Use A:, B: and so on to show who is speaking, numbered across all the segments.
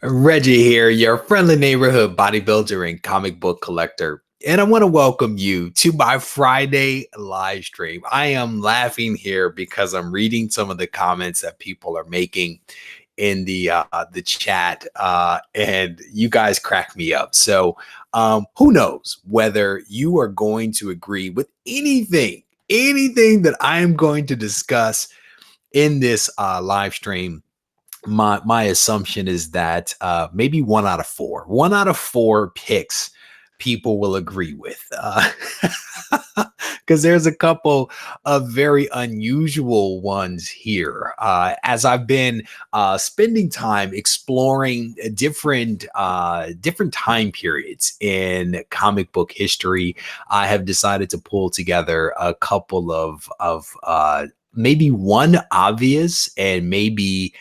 A: Reggie here, your friendly neighborhood bodybuilder and comic book collector. And I want to welcome you to my Friday live stream. I am laughing here because I'm reading some of the comments that people are making in the chat, and you guys crack me up. So, who knows whether you are going to agree with anything that I am going to discuss in this live stream. My assumption is that maybe one out of four picks people will agree with, because there's a couple of very unusual ones here. As I've been spending time exploring different time periods in comic book history, I have decided to pull together a couple of maybe one obvious and maybe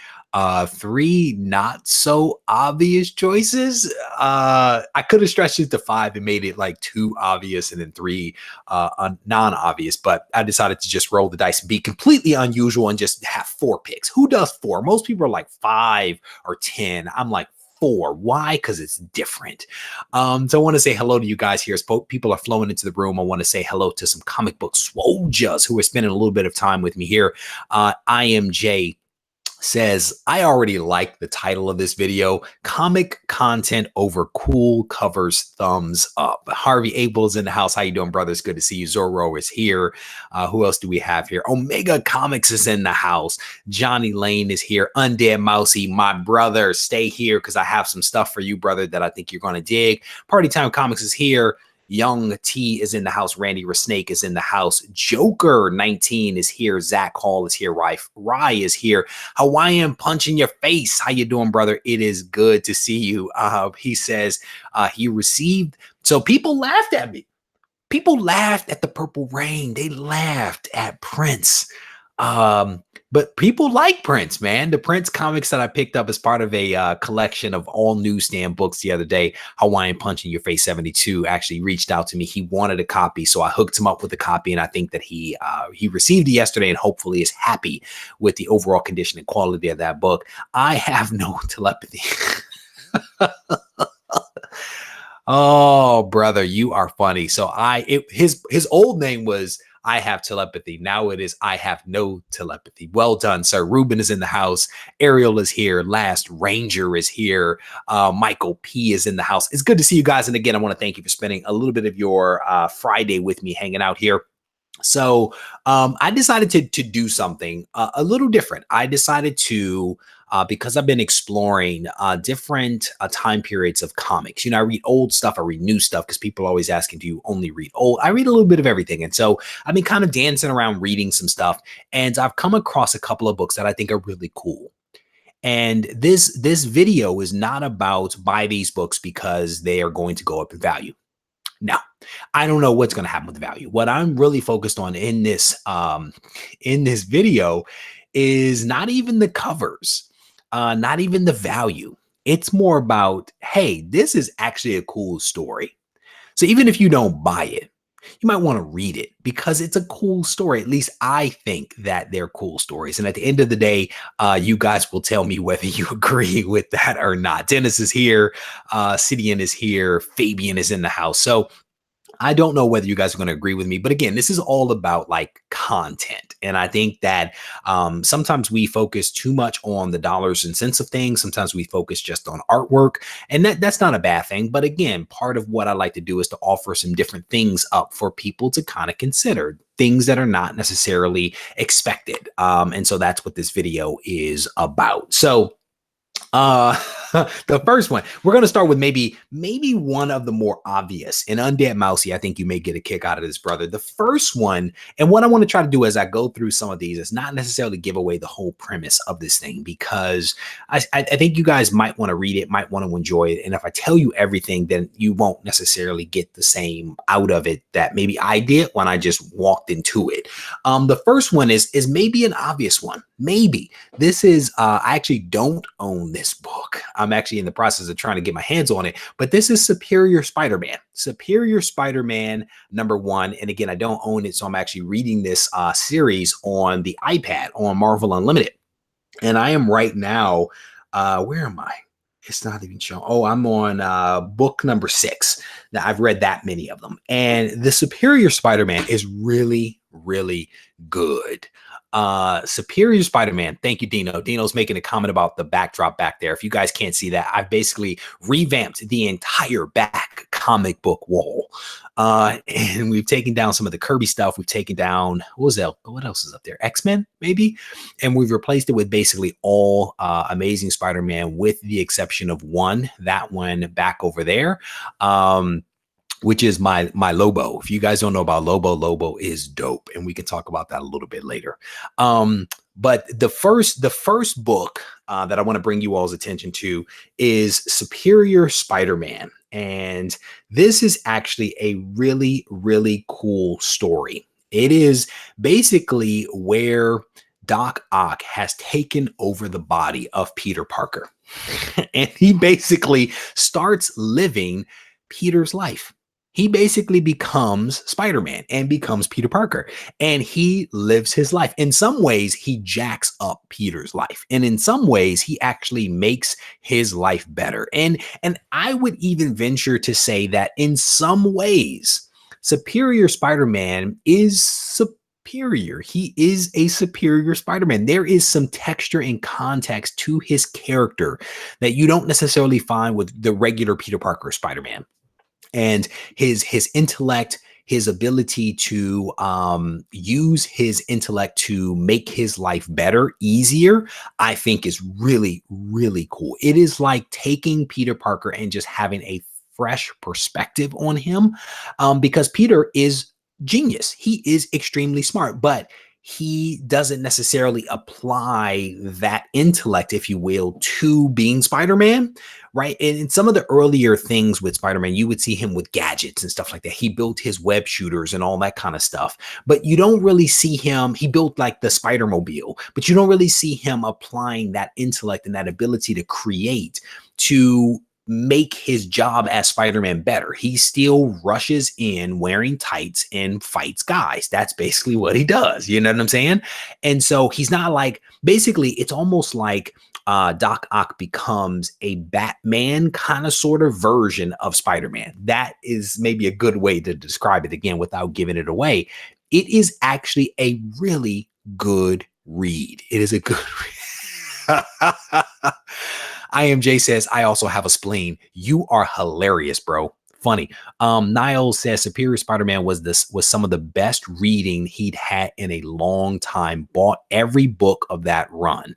A: three not so obvious choices. I could have stretched it to five and made it like two obvious and then three non-obvious, but I decided to just roll the dice and be completely unusual and just have four picks. Who does four? Most people are like 5 or 10. I'm like 4. Why? Because it's different. So I want to say hello to you guys here. As people are flowing into the room, I want to say hello to some comic book swojas who are spending a little bit of time with me here. IMJ says, I already like the title of this video, comic content over cool covers, thumbs up. Harvey Abel is in the house. How you doing, brothers? Good to see you. Zorro is here. Who else do we have here? Omega Comics is in the house. Johnny Lane is here. Undead Mousy, my brother, stay here because I have some stuff for you, brother, that I think you're going to dig. Party Time Comics is here. Young T is in the house. Randy Resnake is in the house. Joker 19 is here. Zach Hall is here. Rye is here. Hawaiian Punch in Your Face. How you doing, brother? It is good to see you. He says he received. So people laughed at me. People laughed at the Purple Rain. They laughed at Prince. But people like Prince, man. The Prince comics that I picked up as part of a collection of all newsstand books the other day, Hawaiian Punch in Your Face 72 actually reached out to me. He wanted a copy, so I hooked him up with a copy, and I think that he received it yesterday and hopefully is happy with the overall condition and quality of that book. I have no telepathy. Oh, brother, you are funny. So his old name was I Have Telepathy. Now it is I Have No Telepathy. Well done, sir. Ruben is in the house. Ariel is here. Last Ranger is here. Michael P is in the house. It's good to see you guys. And again, I want to thank you for spending a little bit of your Friday with me hanging out here. So I decided to do something a little different. I decided to, because I've been exploring different time periods of comics. You know, I read old stuff, I read new stuff, because people are always asking, do you only read old? I read a little bit of everything. And so I've been kind of dancing around reading some stuff, and I've come across a couple of books that I think are really cool. And this video is not about buy these books because they are going to go up in value. No, I don't know what's going to happen with the value. What I'm really focused on in this video is not even the covers, not even the value. It's more about, hey, this is actually a cool story. So even if you don't buy it, you might want to read it because it's a cool story. At least I think that they're cool stories. And at the end of the day, you guys will tell me whether you agree with that or not. Dennis is here. Sidian is here. Fabian is in the house. So I don't know whether you guys are going to agree with me, but again, this is all about like content. And I think that sometimes we focus too much on the dollars and cents of things. Sometimes we focus just on artwork, and that's not a bad thing. But again, part of what I like to do is to offer some different things up for people to kind of consider, things that are not necessarily expected. And so that's what this video is about. So the first one, we're going to start with maybe one of the more obvious. And Undead Mousy, I think you may get a kick out of this, brother. The first one, and what I want to try to do as I go through some of these is not necessarily give away the whole premise of this thing, because I think you guys might want to read it, might want to enjoy it. And if I tell you everything, then you won't necessarily get the same out of it that maybe I did when I just walked into it. The first one is maybe an obvious one. Maybe this is, I actually don't own this book. I'm actually in the process of trying to get my hands on it, but this is Superior Spider-Man. Superior Spider-Man #1. And again, I don't own it, so I'm actually reading this series on the iPad on Marvel Unlimited. And I am right now, where am I? It's not even shown. Oh, I'm on book number 6. Now I've read that many of them. And the Superior Spider-Man is really, really good. Superior Spider-Man. Thank you, Dino. Dino's making a comment about the backdrop back there. If you guys can't see that, I've basically revamped the entire back comic book wall. And we've taken down some of the Kirby stuff. We've taken down, what was that? What else is up there? X-Men, maybe? And we've replaced it with basically all Amazing Spider-Man, with the exception of one, that one back over there, which is my Lobo. If you guys don't know about Lobo, Lobo is dope, and we can talk about that a little bit later. But the first book that I want to bring you all's attention to is Superior Spider-Man. And this is actually a really, really cool story. It is basically where Doc Ock has taken over the body of Peter Parker. And he basically starts living Peter's life. He basically becomes Spider-Man and becomes Peter Parker, and he lives his life. In some ways, he jacks up Peter's life, and in some ways, he actually makes his life better. And I would even venture to say that in some ways, Superior Spider-Man is superior. He is a superior Spider-Man. There is some texture and context to his character that you don't necessarily find with the regular Peter Parker Spider-Man. And his intellect, his ability to use his intellect to make his life better, easier, I think is really, really cool. It is like taking Peter Parker and just having a fresh perspective on him, because Peter is genius. He is extremely smart, but he doesn't necessarily apply that intellect, if you will, to being Spider-Man, right? And in some of the earlier things with Spider-Man, you would see him with gadgets and stuff like that. He built his web shooters and all that kind of stuff, but you don't really see him. He built like the Spider-Mobile, but you don't really see him applying that intellect and that ability to create to make his job as Spider-Man better. He still rushes in wearing tights and fights guys. That's basically what he does. You know what I'm saying? And so he's not like, basically, it's almost like Doc Ock becomes a Batman kind of sort of version of Spider-Man. That is maybe a good way to describe it, again, without giving it away. It is actually a really good read. It is a good read. IMJ says, I also have a spleen. You are hilarious, bro. Funny. Niles says Superior Spider-Man was some of the best reading he'd had in a long time. Bought every book of that run.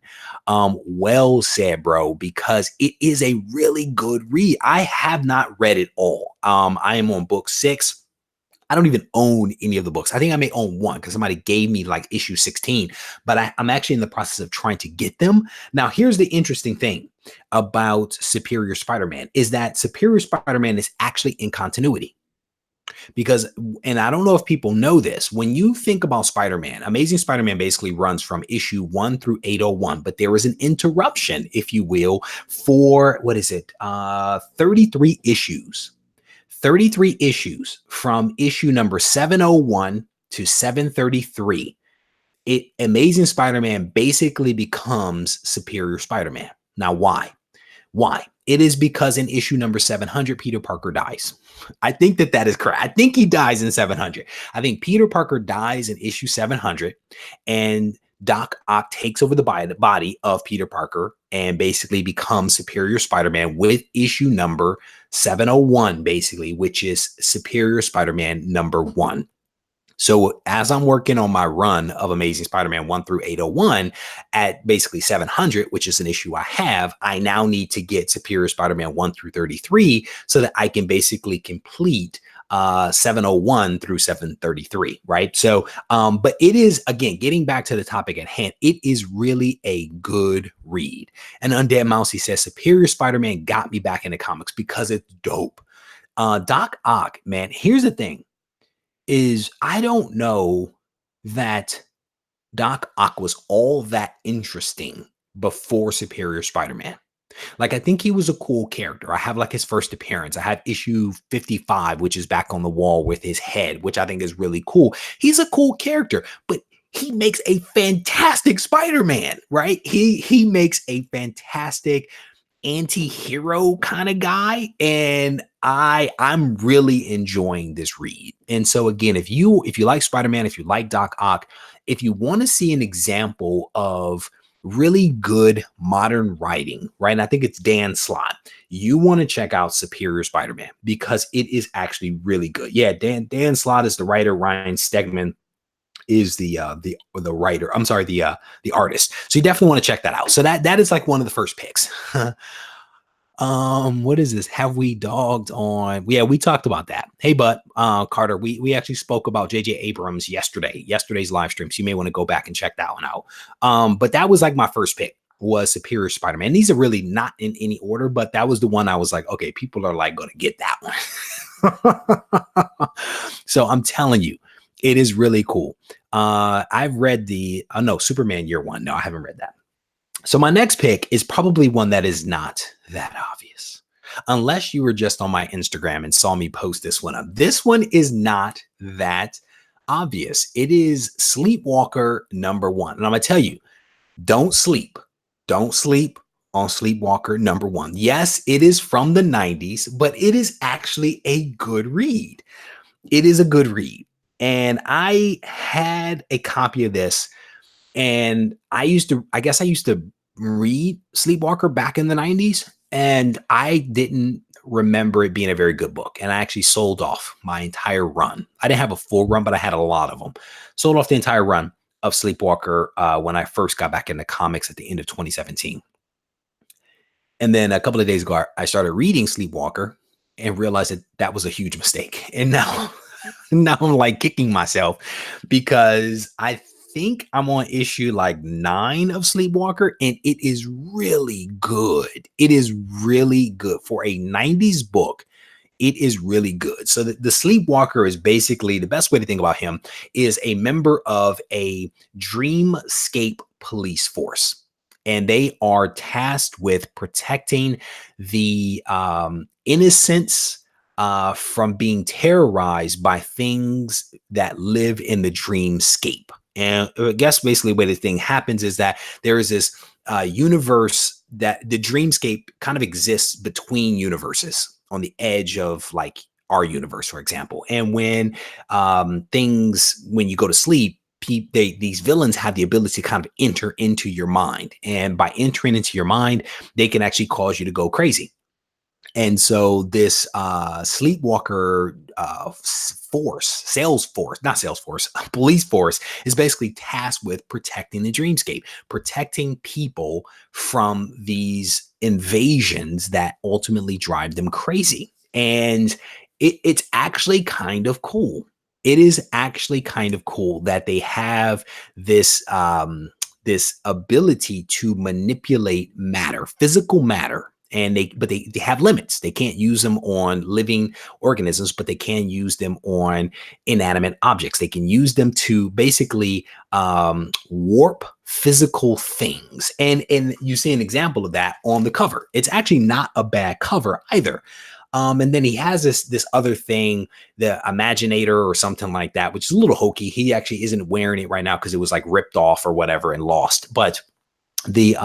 A: Well said, bro, because it is a really good read. I have not read it all. I am on book 6. I don't even own any of the books. I think I may own one because somebody gave me like issue 16, but I'm actually in the process of trying to get them. Now, here's the interesting thing about Superior Spider-Man is that Superior Spider-Man is actually in continuity. Because, and I don't know if people know this, when you think about Spider-Man, Amazing Spider-Man basically runs from issue 1 through 801, but there is an interruption, if you will, for, what is it, 33 issues. 33 issues from issue number 701 to 733. Amazing Spider-Man basically becomes Superior Spider-Man. Now, why? Why? It is because in issue number 700, Peter Parker dies. I think that is correct. I think he dies in 700. I think Peter Parker dies in issue 700, and Doc Ock takes over the body of Peter Parker and basically becomes Superior Spider-Man with issue number 701, basically, which is Superior Spider-Man number 1. So as I'm working on my run of Amazing Spider-Man 1 through 801 at basically 700, which is an issue I have, I now need to get Superior Spider-Man 1 through 33 so that I can basically complete 701 through 733, right? So, but it is, again, getting back to the topic at hand, it is really a good read. And Undead Mousy says, Superior Spider-Man got me back into comics because it's dope. Doc Ock, man, here's the thing. Is I don't know that Doc Ock was all that interesting before Superior Spider-Man. Like, I think he was a cool character. I have like his first appearance. I have issue 55, which is back on the wall with his head, which I think is really cool. He's a cool character, but he makes a fantastic Spider-Man, right? He makes a fantastic anti-hero kind of guy, and I'm really enjoying this read. And so again, if you like Spider-Man, if you like Doc Ock, if you want to see an example of really good modern writing, right? And I think it's Dan Slott. You want to check out Superior Spider-Man because it is actually really good. Yeah, Dan Slott is the writer. Ryan Stegman is the writer. I'm sorry, the artist. So you definitely want to check that out. So that is like one of the first picks. What is this? Have we dogged on? Yeah, we talked about that. Hey, but Carter, we actually spoke about JJ Abrams yesterday's live stream. So you may want to go back and check that one out. But that was like my first pick was Superior Spider-Man. These are really not in any order, but that was the one I was like, okay, people are like going to get that one. So I'm telling you, it is really cool. I've read the no Superman Year One. No, I haven't read that. So my next pick is probably one that is not that obvious. Unless you were just on my Instagram and saw me post this one up. This one is not that obvious. It is Sleepwalker #1. And I'm going to tell you, don't sleep. Don't sleep on Sleepwalker #1. Yes, it is from the 90s, but it is actually a good read. It is a good read. And I had a copy of this and I guess I used to read Sleepwalker back in the 90s, and I didn't remember it being a very good book. And I actually sold off my entire run. I didn't have a full run, but I had a lot of them. Sold off the entire run of Sleepwalker when I first got back into comics at the end of 2017. And then a couple of days ago, I started reading Sleepwalker and realized that that was a huge mistake. And now, now I'm like kicking myself because I think I'm on issue like 9 of Sleepwalker, and it is really good. It is really good for a 90s book. It is really good. So the Sleepwalker is basically the best way to think about him is a member of a dreamscape police force. And they are tasked with protecting the innocents from being terrorized by things that live in the dreamscape. And I guess basically the way the thing happens is that there is this universe that the dreamscape kind of exists between universes on the edge of like our universe, for example. And when when you go to sleep, these villains have the ability to kind of enter into your mind. And by entering into your mind, they can actually cause you to go crazy. And so this Sleepwalker not sales force, police force is basically tasked with protecting the dreamscape, protecting people from these invasions that ultimately drive them crazy. And it's actually kind of cool. It is actually kind of cool that they have this this ability to manipulate matter, physical matter, and they have limits. They can't use them on living organisms, but they can use them on inanimate objects. They can use them to basically warp physical things. And you see an example of that on the cover. It's actually not a bad cover either. And then he has this other thing, the Imaginator or something like that, which is a little hokey. He actually isn't wearing it right now because it was like ripped off or whatever and lost. But the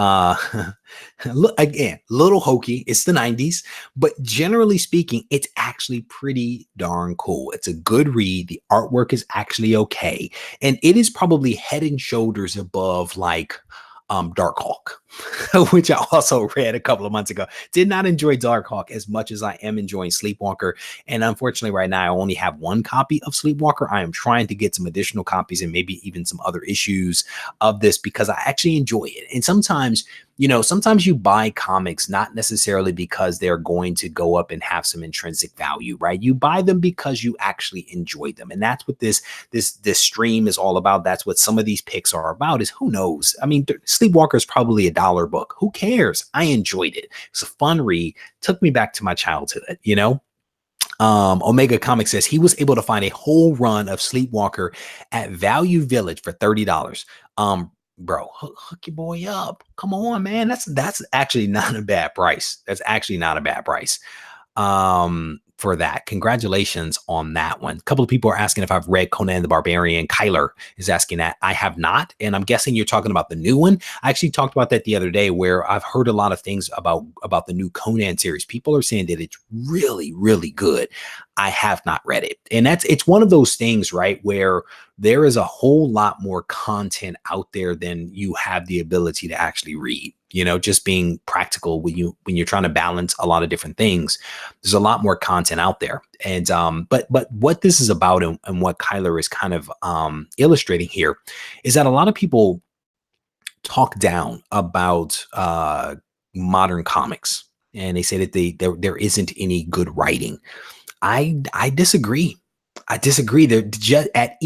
A: look again, little hokey. It's the 90s, but generally speaking, it's actually pretty darn cool. It's a good read. The artwork is actually okay, and it is probably head and shoulders above like Darkhawk, which I also read a couple of months ago. Did not enjoy Darkhawk as much as I am enjoying Sleepwalker. And unfortunately, right now, I only have one copy of Sleepwalker. I am trying to get some additional copies and maybe even some other issues of this because I actually enjoy it. And sometimes, sometimes you buy comics not necessarily because they're going to go up and have some intrinsic value, right? You buy them because you actually enjoy them. And that's what this stream is all about. That's what some of these picks are about, is who knows? I mean, Sleepwalker is probably $1 book. Who cares? I enjoyed it. It's a fun read. Took me back to my childhood, Omega Comics says he was able to find a whole run of Sleepwalker at Value Village for $30. Bro, hook your boy up. Come on, man. That's actually not a bad price. That's actually not a bad price. for that. Congratulations on that one. A couple of people are asking if I've read Conan the Barbarian. Kyler is asking that. I have not. And I'm guessing you're talking about the new one. I actually talked about that the other day, where I've heard a lot of things about the new Conan series. People are saying that it's really, really good. I have not read it. And it's one of those things, right, where there is a whole lot more content out there than you have the ability to actually read. Just being practical when you're trying to balance a lot of different things, there's a lot more content out there. And but what this is about, and what Kyler is kind of illustrating here, is that a lot of people talk down about modern comics, and they say that there isn't any good writing. I disagree. I disagree. There just at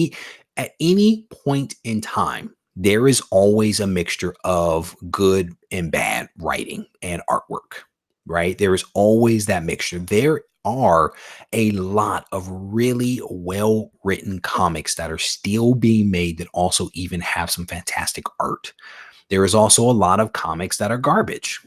A: any point in time, there is always a mixture of good and bad writing and artwork, right? There is always that mixture. There are a lot of really well written comics that are still being made that also even have some fantastic art. There is also a lot of comics that are garbage,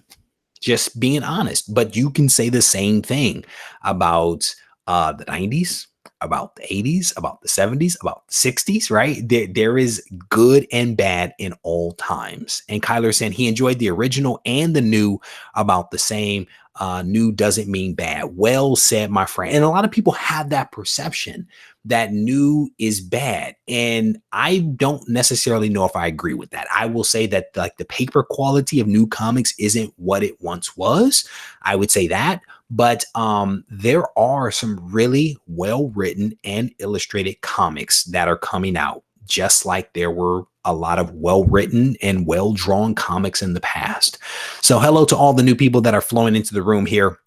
A: just being honest. But you can say the same thing about the 90s, about the 80s, about the 70s, about the 60s, right? There is good and bad in all times. And Kyler said he enjoyed the original and the new about the same. New doesn't mean bad. Well said, my friend. And a lot of people have that perception that new is bad. And I don't necessarily know if I agree with that. I will say that like the paper quality of new comics isn't what it once was. I would say that. But there are some really well written and illustrated comics that are coming out, just like there were a lot of well written and well drawn comics in the past. So hello to all the new people that are flowing into the room here.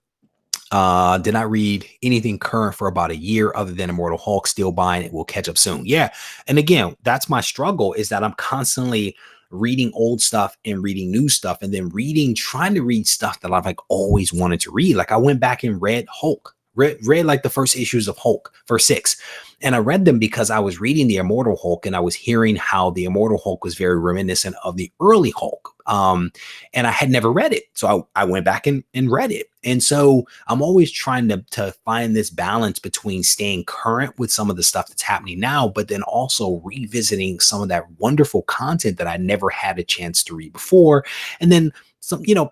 A: Did not read anything current for about a year other than Immortal Hulk. Still buying it. Will catch up soon. Yeah. And again, that's my struggle, is that I'm constantly reading old stuff and reading new stuff, and then trying to read stuff that I've like always wanted to read. Like I went back and read Hulk, read like the first issues of Hulk, first 6. And I read them because I was reading the Immortal Hulk, and I was hearing how the Immortal Hulk was very reminiscent of the early Hulk. And I had never read it. So I went back and read it. And so I'm always trying to find this balance between staying current with some of the stuff that's happening now, but then also revisiting some of that wonderful content that I never had a chance to read before. And then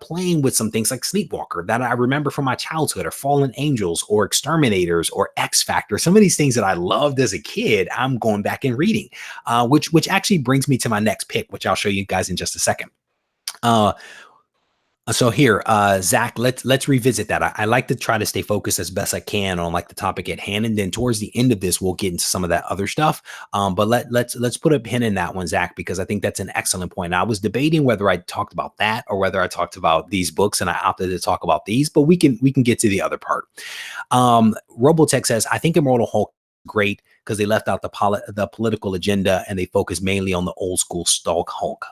A: playing with some things like Sleepwalker that I remember from my childhood, or Fallen Angels, or Exterminators, or X Factor. Some of these things that I loved as a kid, I'm going back and reading, which actually brings me to my next pick, which I'll show you guys in just a second. So here, Zach, let's revisit that. I like to try to stay focused as best I can on like the topic at hand, and then towards the end of this, we'll get into some of that other stuff. But let's put a pin in that one, Zach, because I think that's an excellent point. I was debating whether I talked about that or whether I talked about these books, and I opted to talk about these. But we can get to the other part. Robotech says, I think Immortal Hulk great because they left out the political agenda, and they focus mainly on the old school Stalk Hulk.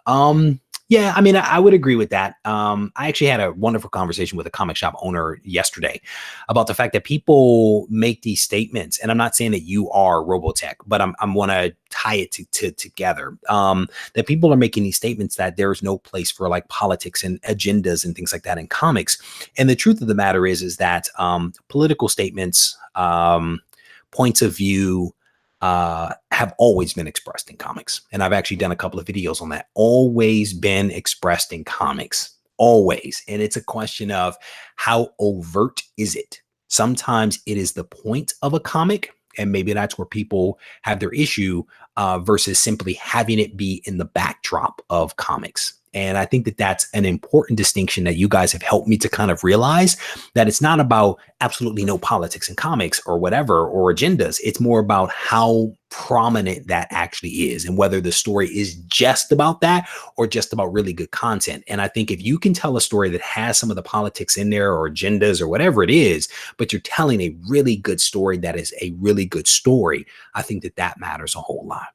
A: Yeah, I mean, I would agree with that. I actually had a wonderful conversation with a comic shop owner yesterday about the fact that people make these statements, and I'm not saying that you are Robotech, but I'm want to tie it together. That people are making these statements that there's no place for like politics and agendas and things like that in comics. And the truth of the matter is that political statements, points of view, have always been expressed in comics. And I've actually done a couple of videos on that. Always been expressed in comics, always. And it's a question of how overt is it? Sometimes it is the point of a comic, and maybe that's where people have their issue, versus simply having it be in the backdrop of comics. And I think that that's an important distinction that you guys have helped me to kind of realize, that it's not about absolutely no politics in comics or whatever, or agendas. It's more about how prominent that actually is, and whether the story is just about that or just about really good content. And I think if you can tell a story that has some of the politics in there or agendas or whatever it is, but you're telling a really good story that is a really good story, I think that that matters a whole lot.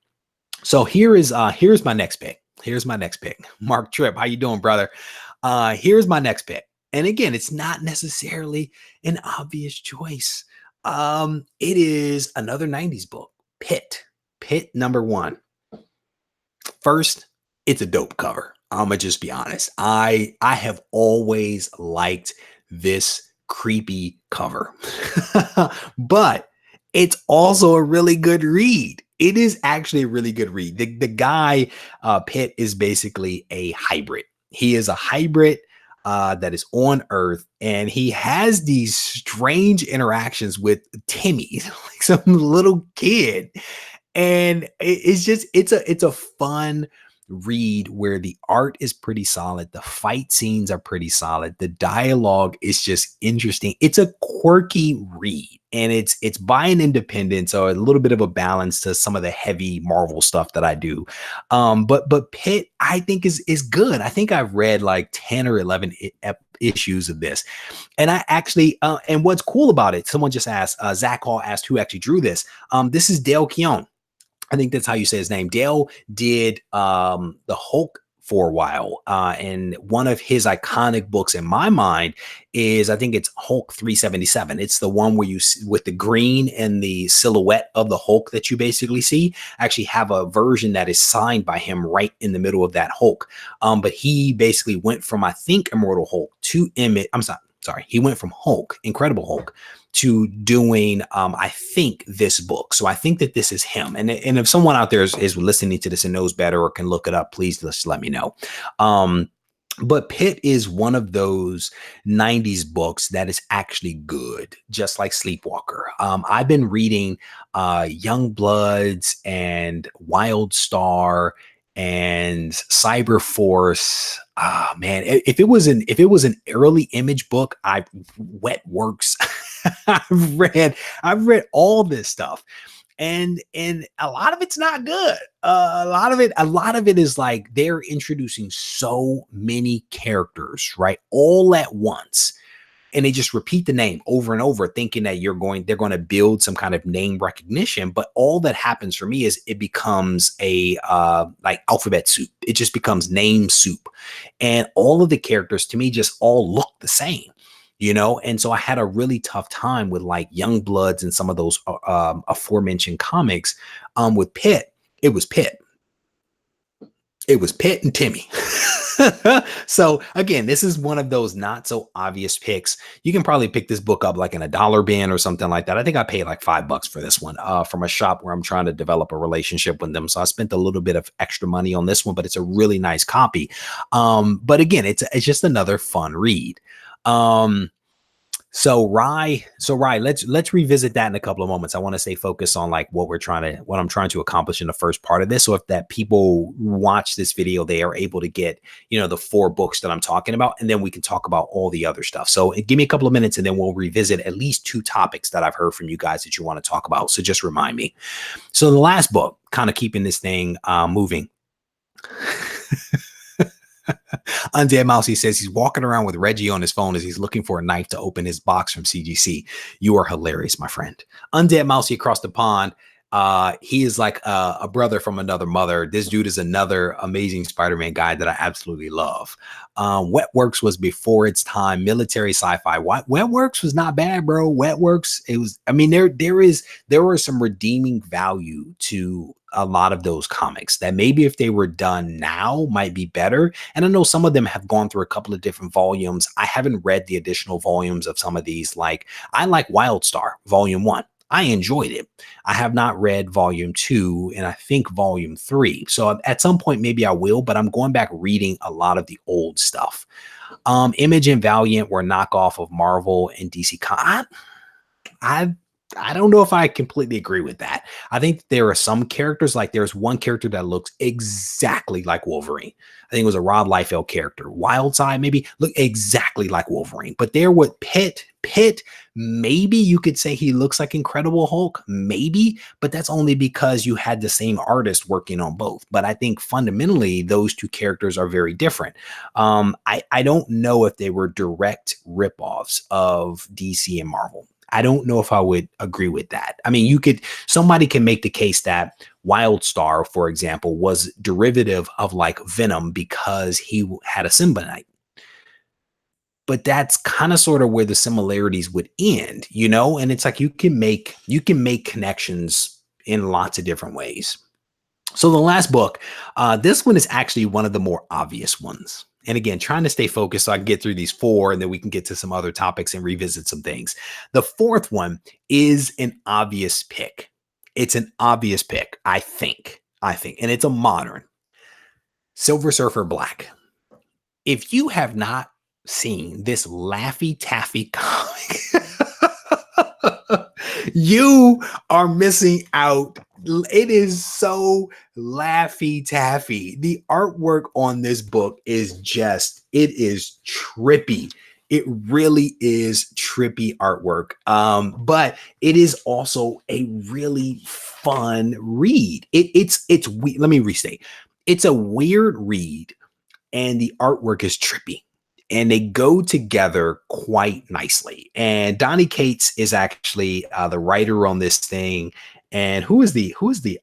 A: So here's my next pick. Here's my next pick. Mark Tripp, how you doing, brother? Here's my next pick. And again, it's not necessarily an obvious choice. It is another 90s book, Pit #1. First, it's a dope cover. I'm gonna just be honest. I have always liked this creepy cover. But it's also a really good read. It is actually a really good read. The guy, Pitt, is basically a hybrid. He is a hybrid that is on Earth, and he has these strange interactions with Timmy, like some little kid, and it's a fun read where the art is pretty solid, the fight scenes are pretty solid, the dialogue is just interesting. It's a quirky read, and it's by an independent, so a little bit of a balance to some of the heavy Marvel stuff that I do. But Pitt, I think, is good. I think I've read like 10 or 11 issues of this, and I actually and what's cool about it, someone just asked, Zach Hall asked who actually drew this. This is Dale Keown. I think that's how you say his name. Dale did the Hulk for a while. And one of his iconic books in my mind is, I think it's Hulk 377. It's the one where you, with the green and the silhouette of the Hulk that you basically see, actually have a version that is signed by him right in the middle of that Hulk. But he basically went from, I think, Immortal Hulk to sorry, he went from Hulk, Incredible Hulk, to doing I think this book. So I think that this is him. And if someone out there is listening to this and knows better or can look it up, please just let me know. But Pitt is one of those 90s books that is actually good, just like Sleepwalker. I've been reading Young Bloods and Wild Star and Cyber Force. Man, if it was an early Image book, Wet Works. I've read all this stuff, and a lot of it's not good. A lot of it is like they're introducing so many characters, right, all at once, and they just repeat the name over and over, thinking that they're going to build some kind of name recognition. But all that happens for me is it becomes a like alphabet soup. It just becomes name soup, and all of the characters to me just all look the same. And so I had a really tough time with like Young Bloods and some of those aforementioned comics. With Pitt, it was Pitt and Timmy. So again, this is one of those not so obvious picks. You can probably pick this book up like in a dollar bin or something like that. I think I paid like $5 for this one from a shop where I'm trying to develop a relationship with them. So I spent a little bit of extra money on this one, but it's a really nice copy. But again, it's just another fun read. So Rye, let's revisit that in a couple of moments. I want to stay focused on like what I'm trying to accomplish in the first part of this. So if that people watch this video, they are able to get, the 4 books that I'm talking about, and then we can talk about all the other stuff. So give me a couple of minutes and then we'll revisit at least 2 topics that I've heard from you guys that you want to talk about. So just remind me. So the last book, kind of keeping this thing moving. Undead Mousy says he's walking around with Reggie on his phone as he's looking for a knife to open his box from CGC. You are hilarious, my friend. Undead Mousy across the pond. He is like a brother from another mother. This dude is another amazing Spider-Man guy that I absolutely love. Wetworks was before its time, military sci-fi. Wetworks was not bad, bro. Wetworks, it was, I mean, there was some redeeming value to a lot of those comics that maybe if they were done now might be better. And I know some of them have gone through a couple of different volumes. I haven't read the additional volumes of some of these. Like I like Wildstar Volume 1. I enjoyed it. I have not read Volume 2 and I think Volume 3. So at some point, maybe I will, but I'm going back reading a lot of the old stuff. Image and Valiant were knockoff of Marvel and DC. I don't know if I completely agree with that. I think there are some characters, like there's one character that looks exactly like Wolverine. I think it was a Rob Liefeld character. Wildside maybe look exactly like Wolverine. But there with Pitt, maybe you could say he looks like Incredible Hulk, maybe, but that's only because you had the same artist working on both. But I think fundamentally those 2 characters are very different. I don't know if they were direct ripoffs of DC and Marvel. I don't know if I would agree with that. I mean, somebody can make the case that Wildstar, for example, was derivative of like Venom because he had a symbionte. But that's kind of sort of where the similarities would end, and it's like you can make connections in lots of different ways. So the last book, this one is actually one of the more obvious ones. And again, trying to stay focused so I can get through these four and then we can get to some other topics and revisit some things. The fourth one is an obvious pick. It's an obvious pick, I think. And it's a modern Silver Surfer Black. If you have not seen this Laffy Taffy comic, you are missing out. It is so Laffy Taffy. The artwork on this book is it is trippy. It really is trippy artwork. But it is also a really fun read. Let me restate. It's a weird read and the artwork is trippy and they go together quite nicely. And Donnie Cates is actually the writer on this thing. And who is the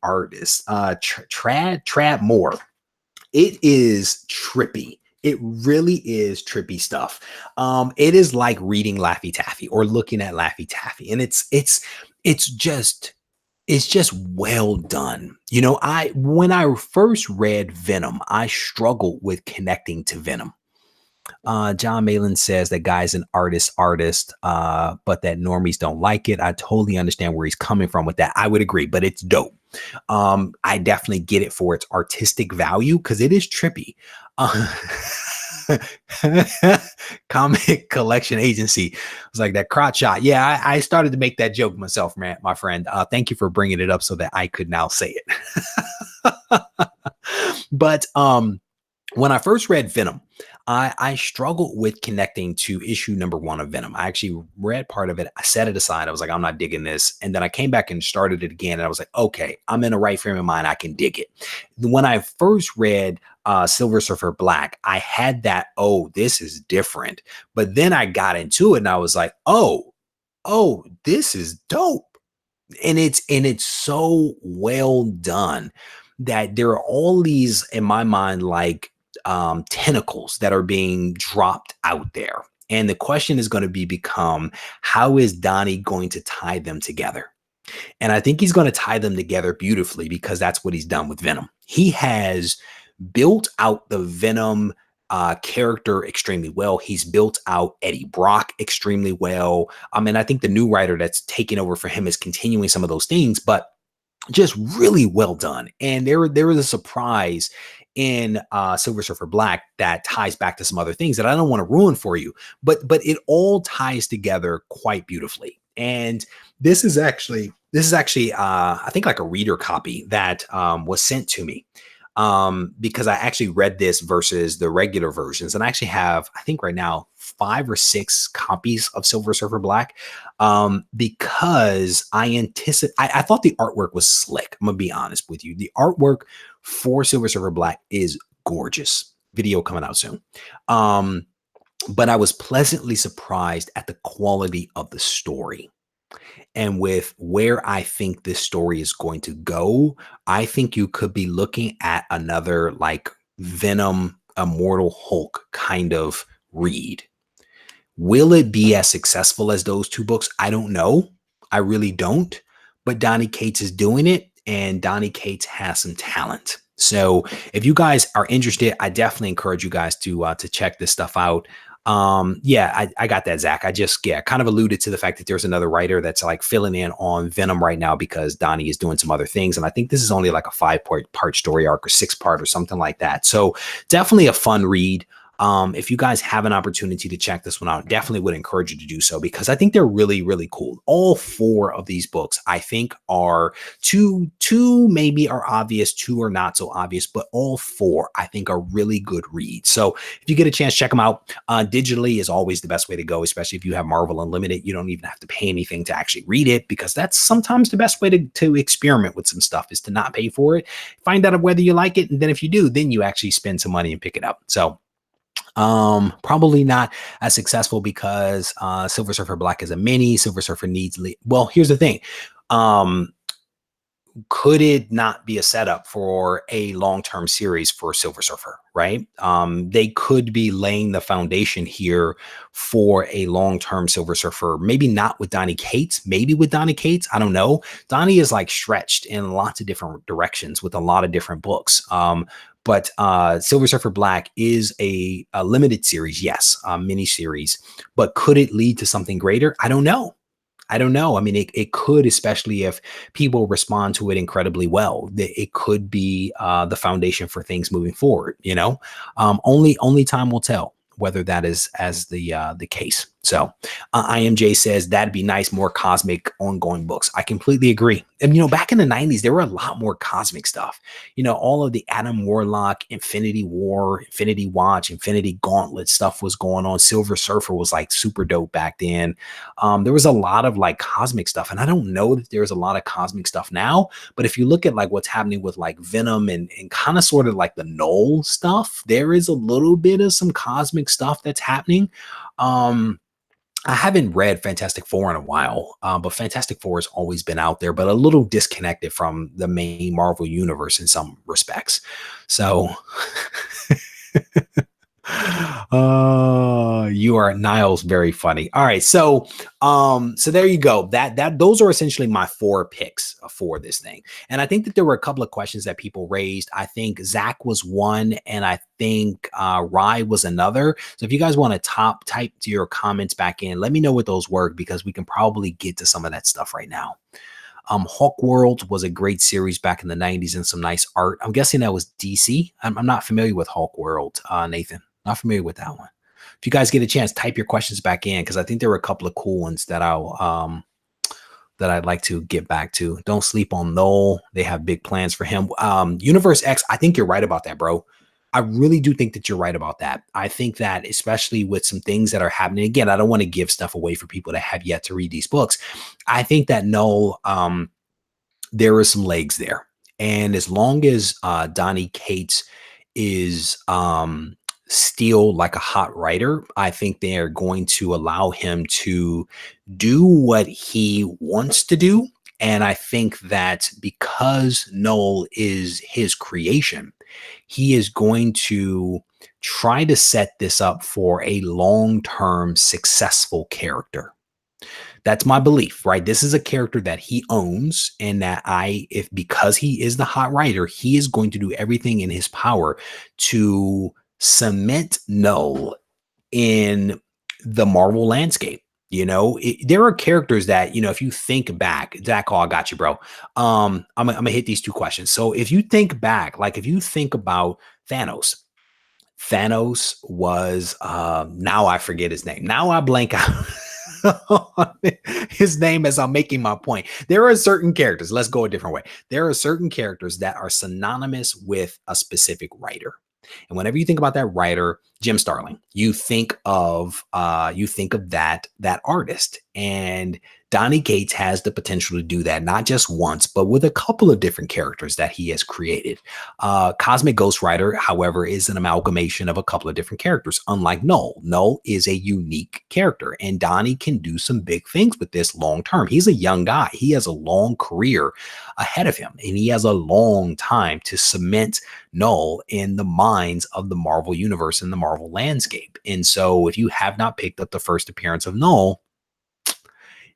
A: artist? Trad Moore. It is trippy. It really is trippy stuff. It is like reading Laffy Taffy or looking at Laffy Taffy, and it's just well done. When I first read Venom, I struggled with connecting to Venom. John Malin says that guy's an artist, but that normies don't like it. I totally understand where he's coming from with that. I would agree, but it's dope. I definitely get it for its artistic value because it is trippy. Comic collection agency was like that crotch shot. Yeah, I started to make that joke myself, man, my friend. Thank you for bringing it up so that I could now say it. But when I first read Venom, I struggled with connecting to issue number 1 of Venom. I actually read part of it. I set it aside. I was like, I'm not digging this. And then I came back and started it again. And I was like, okay, I'm in the right frame of mind. I can dig it. When I first read Silver Surfer Black, I had that, oh, this is different. But then I got into it and I was like, oh, this is dope. And it's so well done that there are all these, in my mind, like tentacles that are being dropped out there. And the question is going to become, how is Donnie going to tie them together? And I think he's going to tie them together beautifully because that's what he's done with Venom. He has built out the Venom character extremely well. He's built out Eddie Brock extremely well. I think the new writer that's taking over for him is continuing some of those things, but just really well done. And there was a surprise in Silver Surfer Black that ties back to some other things that I don't want to ruin for you, but it all ties together quite beautifully. And this is actually I think like a reader copy that was sent to me because I actually read this versus the regular versions, and I actually have, I think right now, 5 or 6 copies of Silver Surfer Black because I thought the artwork was slick. I'm gonna be honest with you. The artwork for Silver Surfer Black is gorgeous. Video coming out soon. But I was pleasantly surprised at the quality of the story. And with where I think this story is going to go, I think you could be looking at another like Venom, Immortal Hulk kind of read. Will it be as successful as those 2 books? I don't know. I really don't. But Donnie Cates is doing it, and Donnie Cates has some talent. So if you guys are interested, I definitely encourage you guys to check this stuff out. I got that, Zach. I just kind of alluded to the fact that there's another writer that's like filling in on Venom right now because Donnie is doing some other things. And I think this is only like a 5-part story arc or 6-part or something like that. So definitely a fun read. If you guys have an opportunity to check this one out, definitely would encourage you to do so because I think they're really, really cool. All 4 of these books, I think, are two maybe are obvious, 2 are not so obvious, but all 4 I think are really good reads. So if you get a chance, check them out. Digitally is always the best way to go, especially if you have Marvel Unlimited. You don't even have to pay anything to actually read it because that's sometimes the best way to experiment with some stuff is to not pay for it. Find out whether you like it, and then if you do, then you actually spend some money and pick it up. So probably not as successful because Silver Surfer Black is a mini. Silver Surfer needs well, here's the thing. Could it not be a setup for a long-term series for Silver Surfer, right? They could be laying the foundation here for a long-term Silver Surfer, maybe not with Donnie Cates, maybe with Donnie Cates. I don't know. Donnie is like stretched in lots of different directions with a lot of different books. But Silver Surfer Black is a limited series, yes, a mini series. But could it lead to something greater? I don't know. I don't know. I mean, it could, especially if people respond to it incredibly well. It could be the foundation for things moving forward. Only time will tell whether that is as the case. So, IMJ says that'd be nice, more cosmic ongoing books. I completely agree. And back in the '90s, there were a lot more cosmic stuff. All of the Adam Warlock, Infinity War, Infinity Watch, Infinity Gauntlet stuff was going on. Silver Surfer was like super dope back then. There was a lot of like cosmic stuff, and I don't know that there's a lot of cosmic stuff now. But if you look at like what's happening with like Venom and kind of sort of like the Knoll stuff, there is a little bit of some cosmic stuff that's happening. I haven't read Fantastic Four in a while, but Fantastic Four has always been out there, but a little disconnected from the main Marvel universe in some respects. So, you are Niles, very funny. All right, so there you go. Those are essentially my four picks for this thing, and I think that there were a couple of questions that people raised. I think Zach was one, and I think Rye was another. So if you guys want to type to your comments back in, let me know what those were because we can probably get to some of that stuff right now. Hawk World was a great series back in the '90s and some nice art. I'm guessing that was DC. I'm not familiar with Hawk World, Nathan. Not familiar with that one. If you guys get a chance, type your questions back in because I think there were a couple of cool ones that I'd like to get back to. Don't sleep on Noel. They have big plans for him. Universe X, I think you're right about that, bro. I really do think that you're right about that. I think that especially with some things that are happening, again, I don't want to give stuff away for people that have yet to read these books. I think that Noel, there is some legs there. And as long as Donnie Cates is still like a hot writer, I think they are going to allow him to do what he wants to do. And I think that because Noel is his creation, he is going to try to set this up for a long-term successful character. That's my belief, right? This is a character that he owns, and that if because he is the hot writer, he is going to do everything in his power to cement Null in the Marvel landscape. There are characters that, if you think back, Zach, I got you, bro. I'm gonna hit these two questions. So if you think back, like if you think about Thanos, Thanos was now I forget his name. Now I blank out on his name as I'm making my point. There are certain characters, let's go a different way. There are certain characters that are synonymous with a specific writer. And whenever you think about that writer, Jim Starlin, you think of that artist. And Donnie Cates has the potential to do that, not just once, but with a couple of different characters that he has created. Cosmic Ghost Rider, however, is an amalgamation of a couple of different characters, unlike Null. Null is a unique character, and Donnie can do some big things with this long term. He's a young guy. He has a long career ahead of him, and he has a long time to cement Null in the minds of the Marvel universe and the Marvel landscape. And so if you have not picked up the first appearance of Null,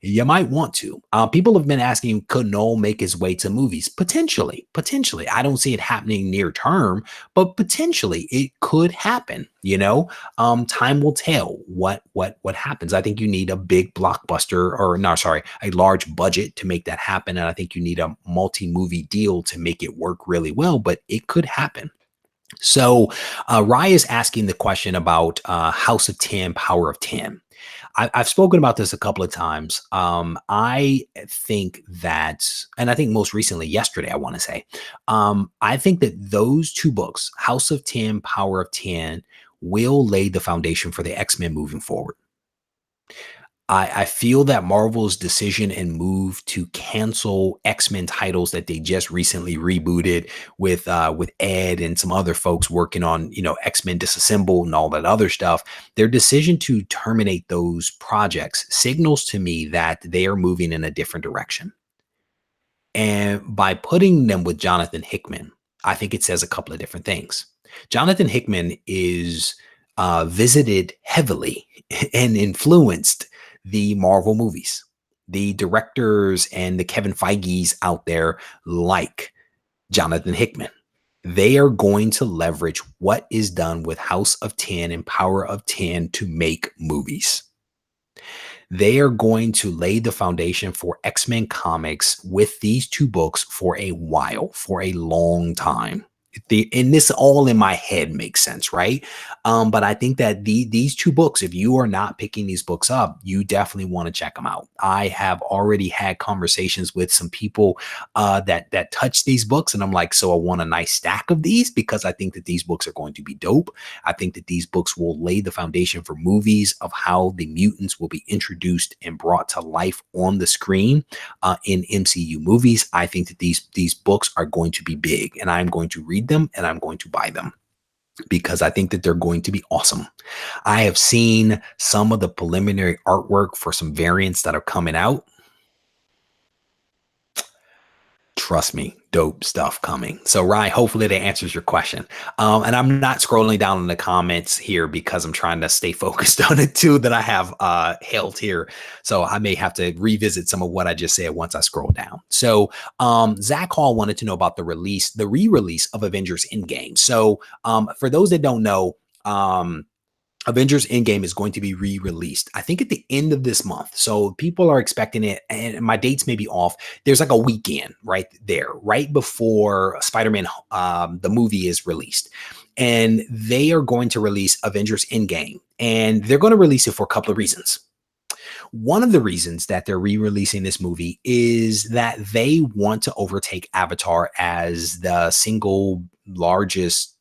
A: you might want to. People have been asking, could Noel make his way to movies? Potentially. I don't see it happening near term, but potentially it could happen. Time will tell what happens. I think you need a big blockbuster, a large budget to make that happen. And I think you need a multi-movie deal to make it work really well, but it could happen. So Rye is asking the question about House of 10, Power of 10. I've spoken about this a couple of times. I think that, and I think most recently yesterday, I want to say, I think that those two books, House of 10, Power of 10, will lay the foundation for the X-Men moving forward. I feel that Marvel's decision and move to cancel X-Men titles that they just recently rebooted with Ed and some other folks working on, X-Men Disassemble and all that other stuff, their decision to terminate those projects signals to me that they are moving in a different direction. And by putting them with Jonathan Hickman, I think it says a couple of different things. Jonathan Hickman is visited heavily and influenced the Marvel movies. The directors and the Kevin Feige's out there like Jonathan Hickman. They are going to leverage what is done with House of 10 and Power of 10 to make movies. They are going to lay the foundation for X-Men comics with these two books for a while, for a long time. And this all in my head makes sense, right? But I think that these two books, if you are not picking these books up, you definitely want to check them out. I have already had conversations with some people that touch these books, and I'm like, so I want a nice stack of these because I think that these books are going to be dope. I think that these books will lay the foundation for movies of how the mutants will be introduced and brought to life on the screen in MCU movies. I think that these books are going to be big, and I'm going to read them and I'm going to buy them because I think that they're going to be awesome. I have seen some of the preliminary artwork for some variants that are coming out. Trust me, dope stuff coming. So, Ryan, hopefully that answers your question. And I'm not scrolling down in the comments here because I'm trying to stay focused on it too that I have held here. So I may have to revisit some of what I just said once I scroll down. So Zach Hall wanted to know about the re-release of Avengers Endgame. So for those that don't know, Avengers Endgame is going to be re-released, I think, at the end of this month. So people are expecting it, and my dates may be off. There's like a weekend right there, right before Spider-Man, the movie is released. And they are going to release Avengers Endgame. And they're going to release it for a couple of reasons. One of the reasons that they're re-releasing this movie is that they want to overtake Avatar as the single largest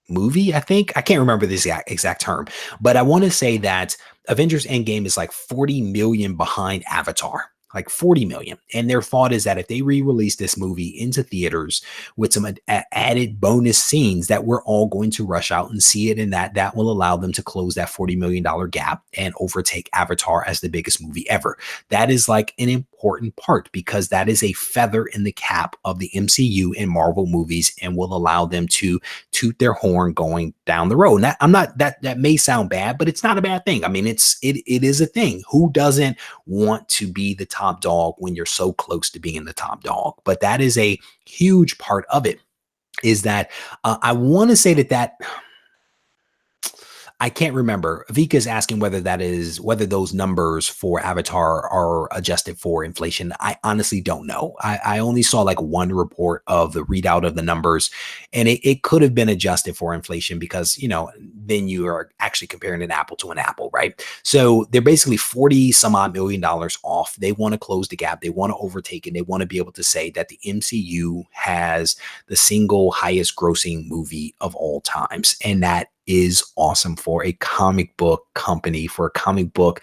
A: movie. I think I can't remember the exact term, but I want to say that Avengers Endgame is like 40 million behind Avatar, like 40 million. And their thought is that if they re-release this movie into theaters with some added bonus scenes, that we're all going to rush out and see it, and that will allow them to close that $40 million gap and overtake Avatar as the biggest movie ever. That is like an important part because that is a feather in the cap of the MCU and Marvel movies and will allow them to toot their horn going down the road. And that may sound bad, but it's not a bad thing. I mean, it is a thing. Who doesn't want to be the top dog when you're so close to being the top dog? But that is a huge part of it, is that I want to say that I can't remember. Vika is asking whether those numbers for Avatar are adjusted for inflation. I honestly don't know. I only saw like one report of the readout of the numbers, and it could have been adjusted for inflation because, then you are actually comparing an apple to an apple, right? So they're basically 40 some odd million dollars off. They want to close the gap. They want to overtake it. They want to be able to say that the MCU has the single highest grossing movie of all times. And that is awesome for a comic book company, for a comic book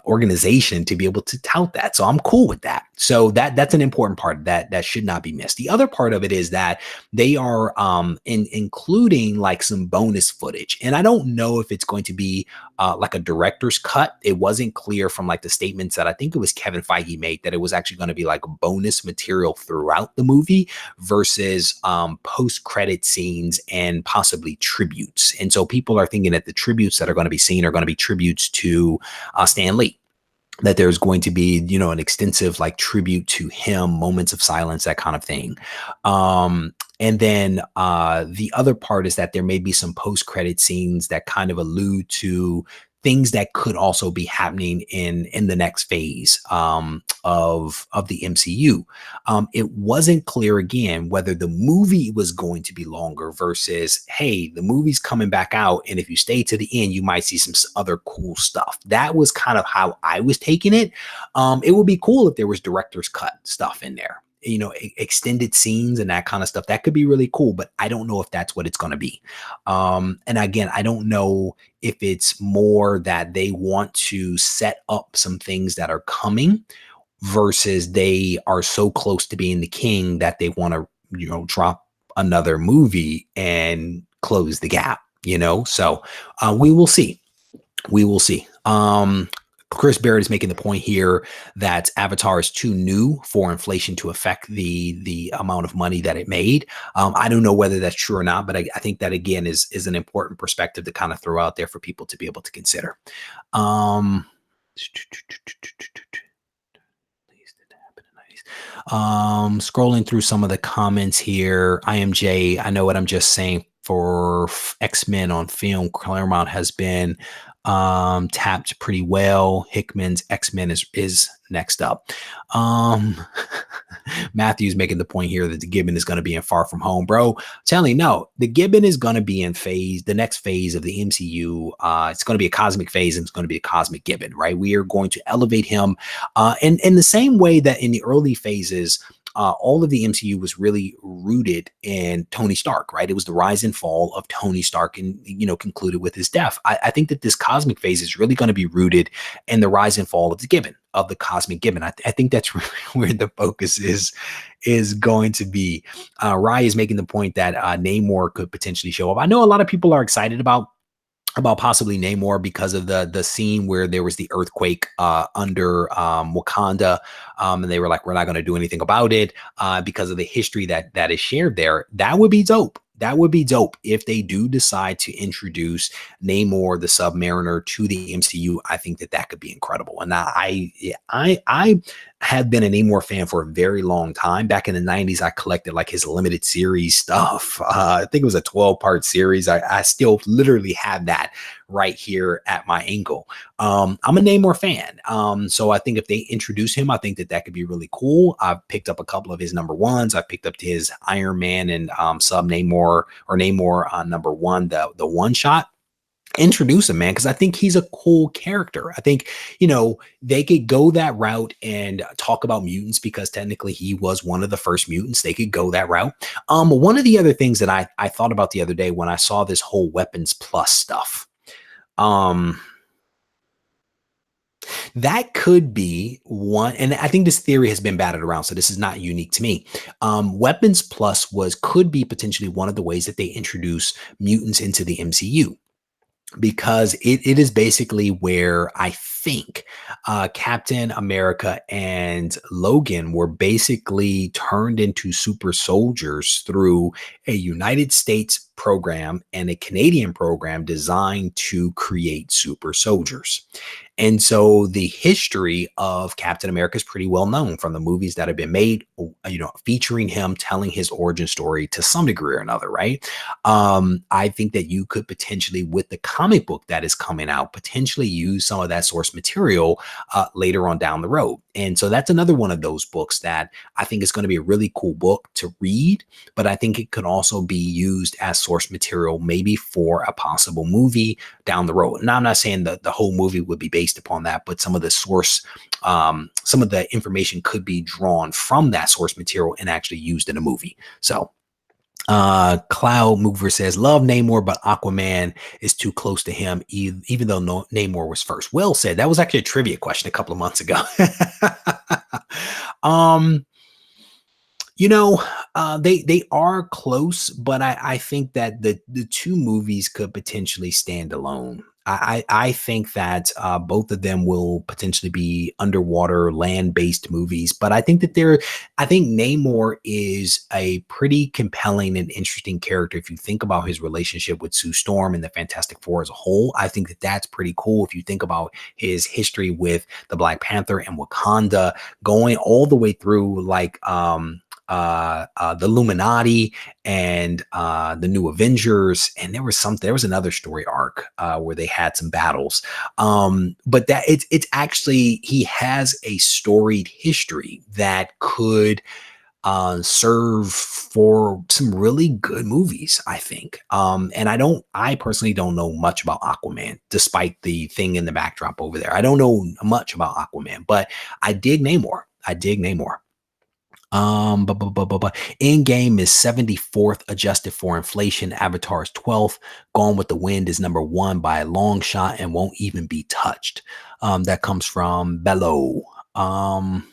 A: organization to be able to tout that. So I'm cool with that. So that's an important part that should not be missed. The other part of it is that they are including like some bonus footage, and I don't know if it's going to be like a director's cut. It wasn't clear from like the statements that I think it was Kevin Feige made that it was actually going to be like bonus material throughout the movie versus post-credit scenes and possibly tributes. And so people are thinking that the tributes that are going to be seen are going to be tributes to Stan Lee, that there's going to be, an extensive like tribute to him, moments of silence, that kind of thing. And then the other part is that there may be some post-credit scenes that kind of allude to things that could also be happening in the next phase of the MCU. It wasn't clear again whether the movie was going to be longer versus, hey, the movie's coming back out, and if you stay to the end, you might see some other cool stuff. That was kind of how I was taking it. It would be cool if there was director's cut stuff in there, extended scenes and that kind of stuff. That could be really cool, but I don't know if that's what it's going to be. And again, I don't know if it's more that they want to set up some things that are coming versus they are so close to being the king that they want to, drop another movie and close the gap, So we will see. We will see. Chris Barrett is making the point here that Avatar is too new for inflation to affect the amount of money that it made. I don't know whether that's true or not, but I think that again is an important perspective to kind of throw out there for people to be able to consider. Scrolling through some of the comments here. IMJ, I know what I'm just saying for X-Men on film. Claremont has been tapped pretty well. Hickman's X-Men is next up. Um, Matthew's making the point here that the Gibbon is going to be in Far From Home, bro. Telling you, no, the Gibbon is going to be in the next phase of the MCU. It's going to be a cosmic phase and it's going to be a cosmic Gibbon, right? We are going to elevate him and in the same way that in the early phases, all of the MCU was really rooted in Tony Stark, right? It was the rise and fall of Tony Stark and, concluded with his death. I think that this cosmic phase is really going to be rooted in the rise and fall of the Gibbon, of the cosmic Gibbon. I think that's really where the focus is going to be. Rye is making the point that Namor could potentially show up. I know a lot of people are excited about possibly Namor because of the scene where there was the earthquake under Wakanda, and they were like, we're not going to do anything about it because of the history that is shared there. That would be dope. That would be dope if they do decide to introduce Namor the Submariner to the MCU. I think that could be incredible. And I have been a Namor fan for a very long time. Back in the 90s, I collected like his limited series stuff. I think it was a 12-part series. I still literally have that right here at my ankle. I'm a Namor fan. So I think if they introduce him, I think that could be really cool. I've picked up a couple of his number ones. I picked up his Iron Man and Sub Namor or Namor number one, the one shot. Introduce him, man, because I think he's a cool character. I think, they could go that route and talk about mutants because technically he was one of the first mutants. They could go that route. One of the other things that I thought about the other day when I saw this whole Weapons Plus stuff, that could be one, and I think this theory has been batted around, so this is not unique to me. Weapons Plus could be potentially one of the ways that they introduce mutants into the MCU, because it is basically where I think Captain America and Logan were basically turned into super soldiers through a United States program and a Canadian program designed to create super soldiers. And so the history of Captain America is pretty well known from the movies that have been made, featuring him telling his origin story to some degree or another, right? I think that you could potentially, with the comic book that is coming out, potentially use some of that source material later on down the road. And so that's another one of those books that I think is going to be a really cool book to read, but I think it could also be used as source material, maybe for a possible movie down the road. Now, I'm not saying that the whole movie would be based upon that, but some of the source, some of the information could be drawn from that source material and actually used in a movie. So Cloud Mover says, love Namor, but Aquaman is too close to him, even though Namor was first. Well said. That was actually a trivia question a couple of months ago. They are close, but I think that the two movies could potentially stand alone. I think that both of them will potentially be underwater land-based movies, but I think that I think Namor is a pretty compelling and interesting character. If you think about his relationship with Sue Storm and the Fantastic Four as a whole, I think that that's pretty cool. If you think about his history with the Black Panther and Wakanda, going all the way through the Illuminati and the New Avengers, and there was another story arc where they had some battles. But that it's actually, he has a storied history that could serve for some really good movies, I think. And I personally don't know much about Aquaman, despite the thing in the backdrop over there. I don't know much about Aquaman, but I dig Namor. In-game is 74th adjusted for inflation. Avatar is 12th. Gone with the Wind is number 1 by a long shot and won't even be touched. That comes from Bello. Going on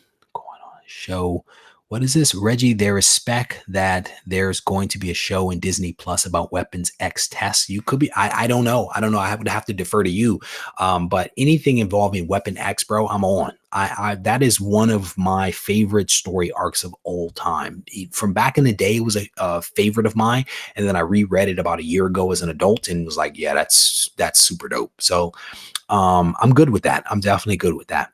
A: show. What is this? Regie, there is spec that there's going to be a show in Disney Plus about Weapons X tests. You could be, I don't know. I would have to defer to you. But anything involving Weapon X, bro, I'm on. That is one of my favorite story arcs of all time. From back in the day, it was a favorite of mine. And then I reread it about a year ago as an adult and was like, yeah, that's super dope. So I'm good with that. I'm definitely good with that.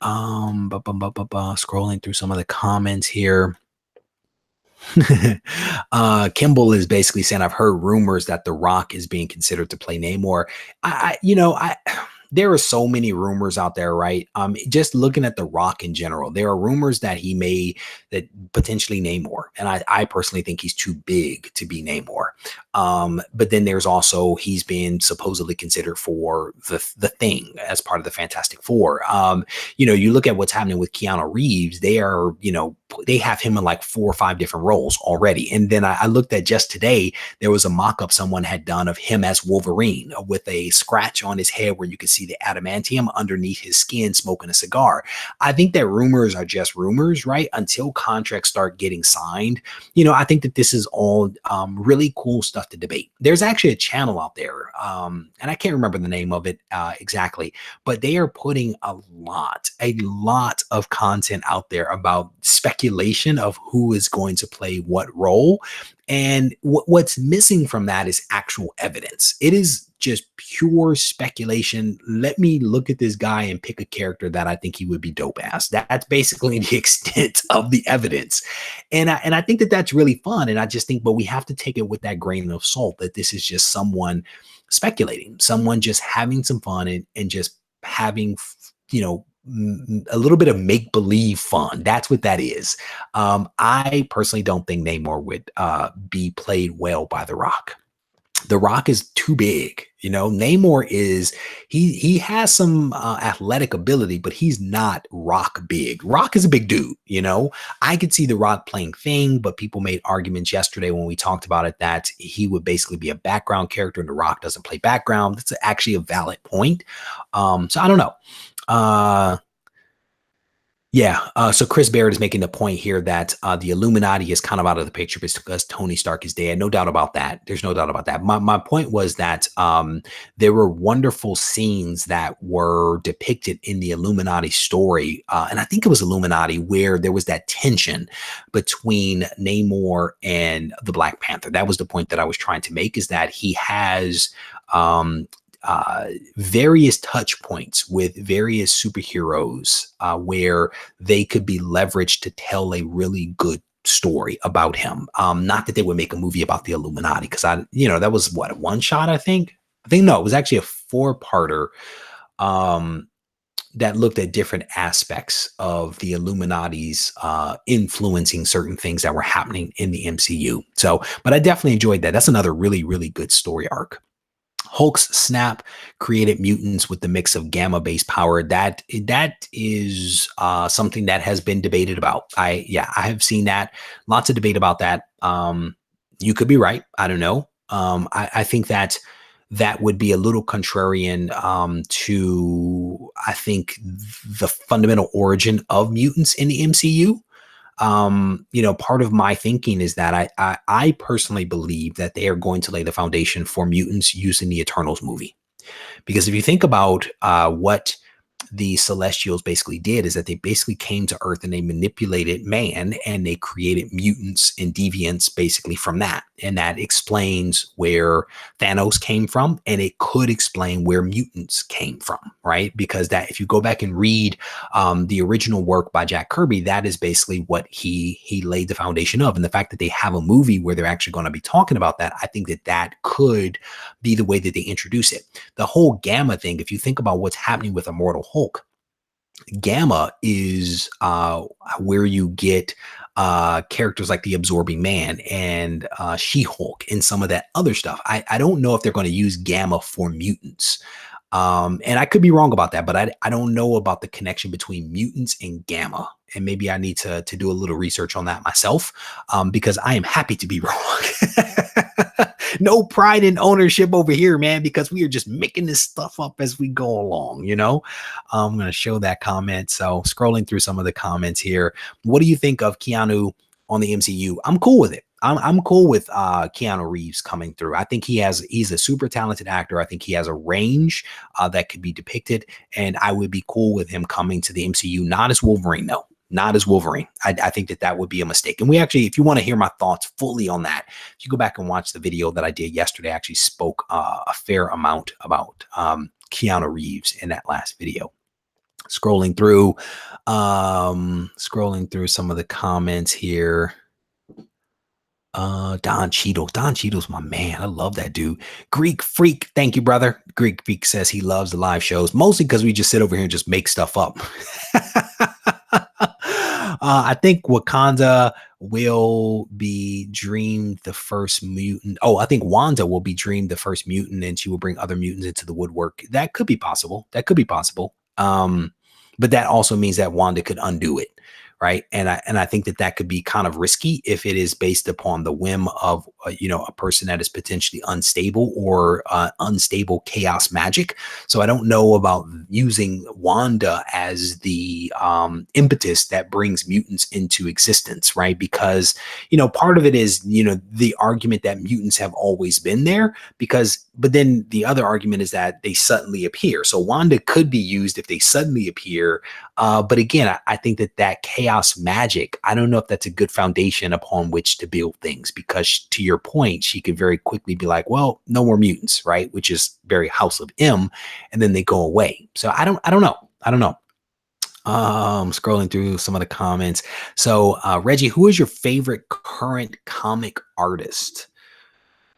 A: Scrolling through some of the comments here. Kimball is basically saying, I've heard rumors that The Rock is being considered to play Namor. I there are so many rumors out there, right? Just looking at The Rock in general, there are rumors that he may that potentially Namor, and I personally think he's too big to be Namor. But then there's also he's being supposedly considered for the Thing as part of the Fantastic Four. You look at what's happening with Keanu Reeves, they are, they have him in like 4 or 5 different roles already. And then I looked at just today, there was a mock-up someone had done of him as Wolverine with a scratch on his head where you could see the adamantium underneath his skin smoking a cigar. I think that rumors are just rumors, right? Until contracts start getting signed. I think that this is all really cool stuff to debate. There's actually a channel out there, and I can't remember the name of it exactly, but they are putting a lot of content out there about speculation of who is going to play what role. And what's missing from that is actual evidence. It is just pure speculation. Let me look at this guy and pick a character that I think he would be dope as. That's basically the extent of the evidence. And I think that that's really fun. And I just think, but we have to take it with that grain of salt that this is just someone speculating, someone just having some fun and just having, a little bit of make believe fun. That's what that is. I personally don't think Namor would be played well by The Rock. The Rock is too big. Namor is he has some athletic ability, but he's not Rock big. Rock is a big dude. I could see The Rock playing Thing, but people made arguments yesterday when we talked about it that he would basically be a background character, and The Rock doesn't play background. That's actually a valid point. So I don't know. Yeah. So Chris Barrett is making the point here that the Illuminati is kind of out of the picture because Tony Stark is dead. No doubt about that. There's no doubt about that. My point was that there were wonderful scenes that were depicted in the Illuminati story. And I think it was Illuminati where there was that tension between Namor and the Black Panther. That was the point that I was trying to make, is that he has various touch points with various superheroes where they could be leveraged to tell a really good story about him. Not that they would make a movie about the Illuminati, because that was what, a one shot, I think. No, it was actually a 4-parter that looked at different aspects of the Illuminati's influencing certain things that were happening in the MCU. So, but I definitely enjoyed that. That's another really, really good story arc. Hulk's snap created mutants with the mix of gamma-based power. That is something that has been debated about. I have seen that. Lots of debate about that. You could be right. I don't know. I think that would be a little contrarian to, I think, the fundamental origin of mutants in the MCU. Part of my thinking is that I personally believe that they are going to lay the foundation for mutants using the Eternals movie. Because if you think about what the Celestials basically did, is that they basically came to Earth and they manipulated man and they created mutants and deviants basically from that. And that explains where Thanos came from, and it could explain where mutants came from, right? Because that, if you go back and read the original work by Jack Kirby, that is basically what he laid the foundation of. And the fact that they have a movie where they're actually going to be talking about that, I think that could be the way that they introduce it. The whole gamma thing, if you think about what's happening with Immortal Hulk, gamma is where you get characters like the Absorbing Man and She-Hulk and some of that other stuff. I don't know if they're going to use gamma for mutants. And I could be wrong about that, but I don't know about the connection between mutants and gamma. And maybe I need to do a little research on that myself, because I am happy to be wrong. No pride in ownership over here, man, because we are just making this stuff up as we go along, I'm going to show that comment. So scrolling through some of the comments here. What do you think of Keanu on the MCU? I'm cool with it. I'm cool with Keanu Reeves coming through. I think he's a super talented actor. I think he has a range that could be depicted, and I would be cool with him coming to the MCU, not as Wolverine, though. Not as Wolverine. I think that would be a mistake. And we actually, if you want to hear my thoughts fully on that, if you go back and watch the video that I did yesterday, I actually spoke a fair amount about Keanu Reeves in that last video. Scrolling through, scrolling through some of the comments here. Don Cheadle's my man. I love that dude. Greek Freak, thank you, brother. Greek Freak says he loves the live shows, mostly because we just sit over here and just make stuff up. I think Wakanda will be dreamed the first mutant. Oh, I think Wanda will be dreamed the first mutant, and she will bring other mutants into the woodwork. That could be possible. That could be possible. But that also means that Wanda could undo it, right? And I think that that could be kind of risky if it is based upon the whim of a person that is potentially unstable or unstable chaos magic. So I don't know about using Wanda as the impetus that brings mutants into existence, right? Because part of it is the argument that mutants have always been there, but then the other argument is that they suddenly appear. So Wanda could be used if they suddenly appear, but again, I think that chaos magic, I don't know if that's a good foundation upon which to build things, because to your point, she could very quickly be like, well, no more mutants, right? Which is very House of M, and then they go away. So I don't know. I don't know. Scrolling through some of the comments. So, Reggie, who is your favorite current comic artist?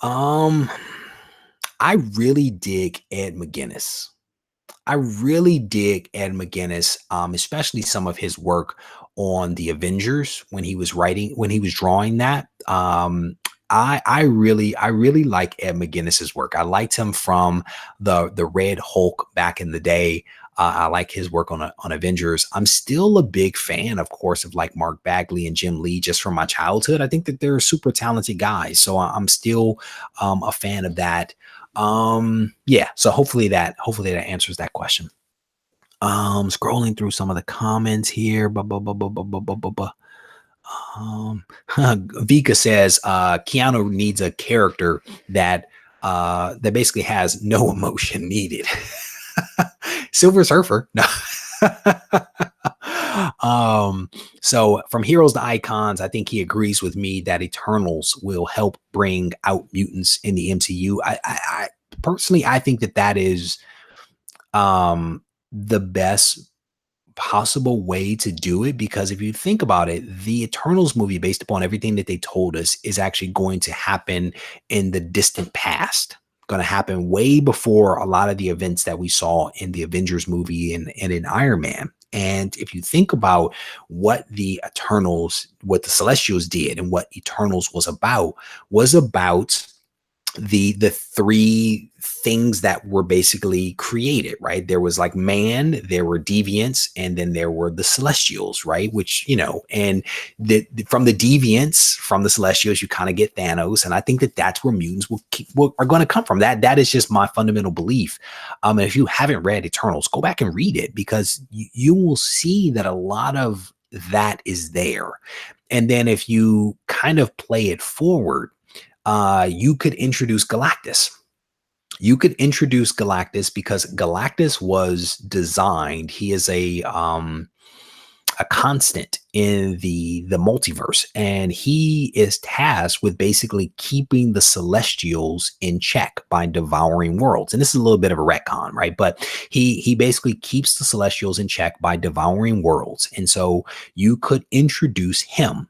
A: Um, I really dig Ed McGuinness. I really dig Ed McGuinness, especially some of his work on the Avengers when he was drawing that. I really like Ed McGuinness's work. I liked him from the Red Hulk back in the day. I like his work on Avengers. I'm still a big fan, of course, of like Mark Bagley and Jim Lee, just from my childhood. I think that they're super talented guys, so I'm still a fan of that. Yeah, so hopefully that answers that question. Scrolling through some of the comments here. Vika says Keanu needs a character that basically has no emotion needed. Silver Surfer. No. So from heroes to icons, I think he agrees with me that Eternals will help bring out mutants in the MCU. I personally, I think that is the best possible way to do it, because if you think about it, the Eternals movie, based upon everything that they told us, is actually going to happen in the distant past, going to happen way before a lot of the events that we saw in the Avengers movie and in Iron Man. And if you think about what the Celestials did, and what Eternals was about the three things that were basically created, right? There was like man, there were deviants, and then there were the celestials, right? Which, and from the deviants, from the celestials, you kind of get Thanos. And I think that that's where mutants are going to come from. That is just my fundamental belief. And if you haven't read Eternals, go back and read it, because you will see that a lot of that is there. And then if you kind of play it forward, you could introduce Galactus. You could introduce Galactus because Galactus was designed. He is a constant in the multiverse, and he is tasked with basically keeping the Celestials in check by devouring worlds. And this is a little bit of a retcon, right? But he basically keeps the Celestials in check by devouring worlds, and so you could introduce him.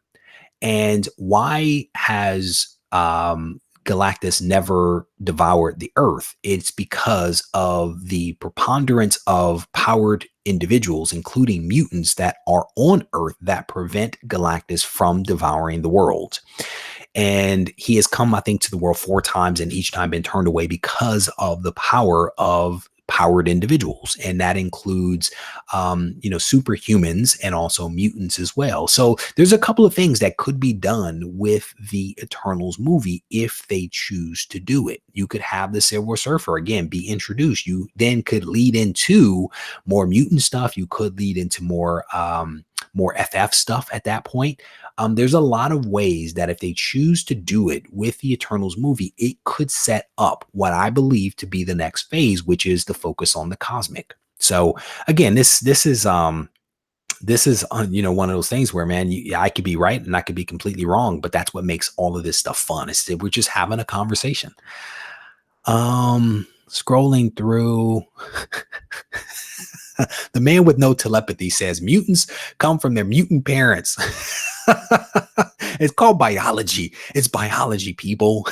A: And why has Galactus never devoured the Earth? It's because of the preponderance of powered individuals, including mutants, that are on Earth that prevent Galactus from devouring the world. And he has come, I think, to the world 4 times, and each time been turned away because of the power of powered individuals, and that includes superhumans and also mutants as well. So there's a couple of things that could be done with the Eternals movie if they choose to do it. You could have the Silver Surfer again be introduced. You then could lead into more mutant stuff. You could lead into more FF stuff at that point. There's a lot of ways that if they choose to do it with the Eternals movie, it could set up what I believe to be the next phase, which is the focus on the cosmic. So again, this is one of those things where, man, I could be right and I could be completely wrong, but that's what makes all of this stuff fun. Is that we're just having a conversation. Scrolling through. The man with no telepathy says mutants come from their mutant parents. It's called biology. It's biology, people.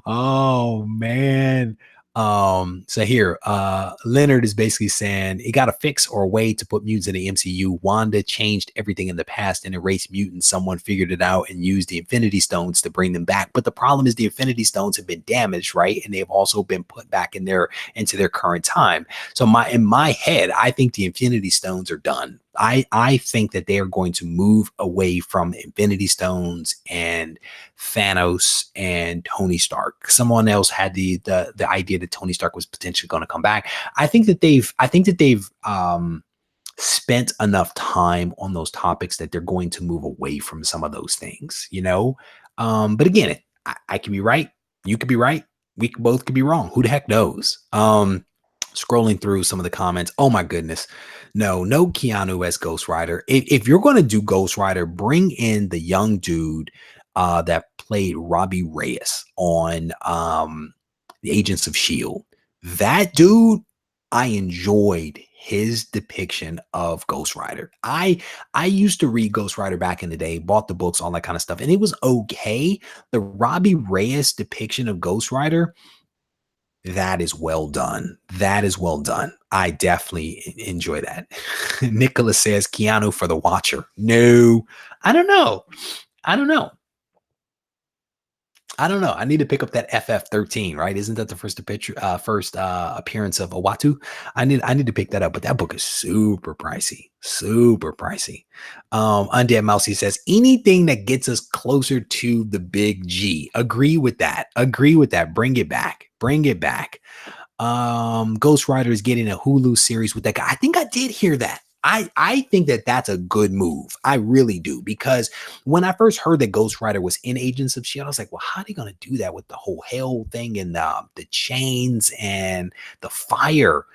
A: Oh man. So here, Leonard is basically saying it got a fix or a way to put mutants in the MCU. Wanda changed everything in the past and erased mutants. Someone figured it out and used the Infinity Stones to bring them back. But the problem is the Infinity Stones have been damaged, right? And they've also been put back in their into their current time. So in my head, I think the Infinity Stones are done. I think that they are going to move away from Infinity Stones and Thanos and Tony Stark. Someone else had the idea that Tony Stark was potentially going to come back. I think that they've spent enough time on those topics that they're going to move away from some of those things, you know. But again, I could be right, you could be right, both could be wrong. Who the heck knows? Scrolling through some of the comments. Oh my goodness. No Keanu as Ghost Rider. If you're going to do Ghost Rider, bring in the young dude that played Robbie Reyes on the Agents of Shield. That dude, I enjoyed his depiction of Ghost Rider. I used to read Ghost Rider back in the day, bought the books, all that kind of stuff, and it was okay. The Robbie Reyes depiction of Ghost Rider, that is well done. That is well done. I definitely enjoy that. Nicholas says Keanu for the Watcher. No, I don't know. I don't know. I don't know. I need to pick up that FF13, right? Isn't that the first appearance of Owatu? I need to pick that up, but that book is super pricey. Super pricey. Undead Mousy says anything that gets us closer to the big G. Agree with that. Agree with that. Bring it back. Bring it back. Ghost Rider is getting a Hulu series with that guy. I think I did hear that. I think that that's a good move. I really do, because when I first heard that Ghost Rider was in Agents of Shield, I was like, well, how are they going to do that with the whole hell thing and the chains and the fire?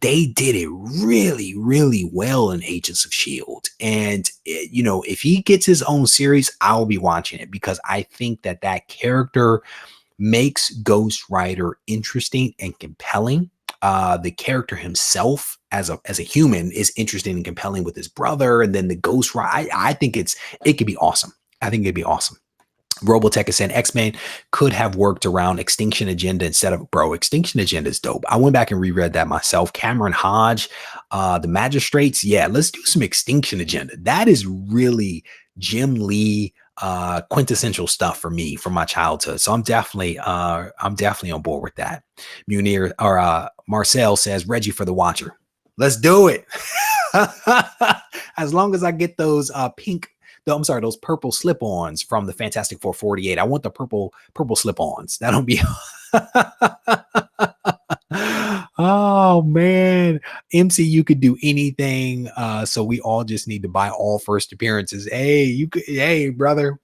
A: They did it really, really well in Agents of Shield. And you know, if he gets his own series, I'll be watching it, because I think that that character makes Ghost Rider interesting and compelling. The character himself as a human is interesting and compelling with his brother, and then the Ghost Rider. I think it could be awesome. I think it'd be awesome. Robotech is saying X-Men could have worked around Extinction Agenda instead of, bro, Extinction Agenda is dope. I went back and reread that myself. Cameron Hodge, the Magistrates. Yeah, let's do some Extinction Agenda. That is really Jim Lee quintessential stuff for me from my childhood. So I'm definitely on board with that. Munir or Marcel says Regie for the Watcher. Let's do it. As long as I get those those purple slip-ons from the Fantastic Four 48. I want the purple slip-ons. That'll be oh man. MCU could do anything. So we all just need to buy all first appearances. Hey, brother.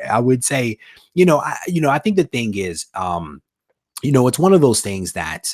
A: I would say, I think the thing is, it's one of those things that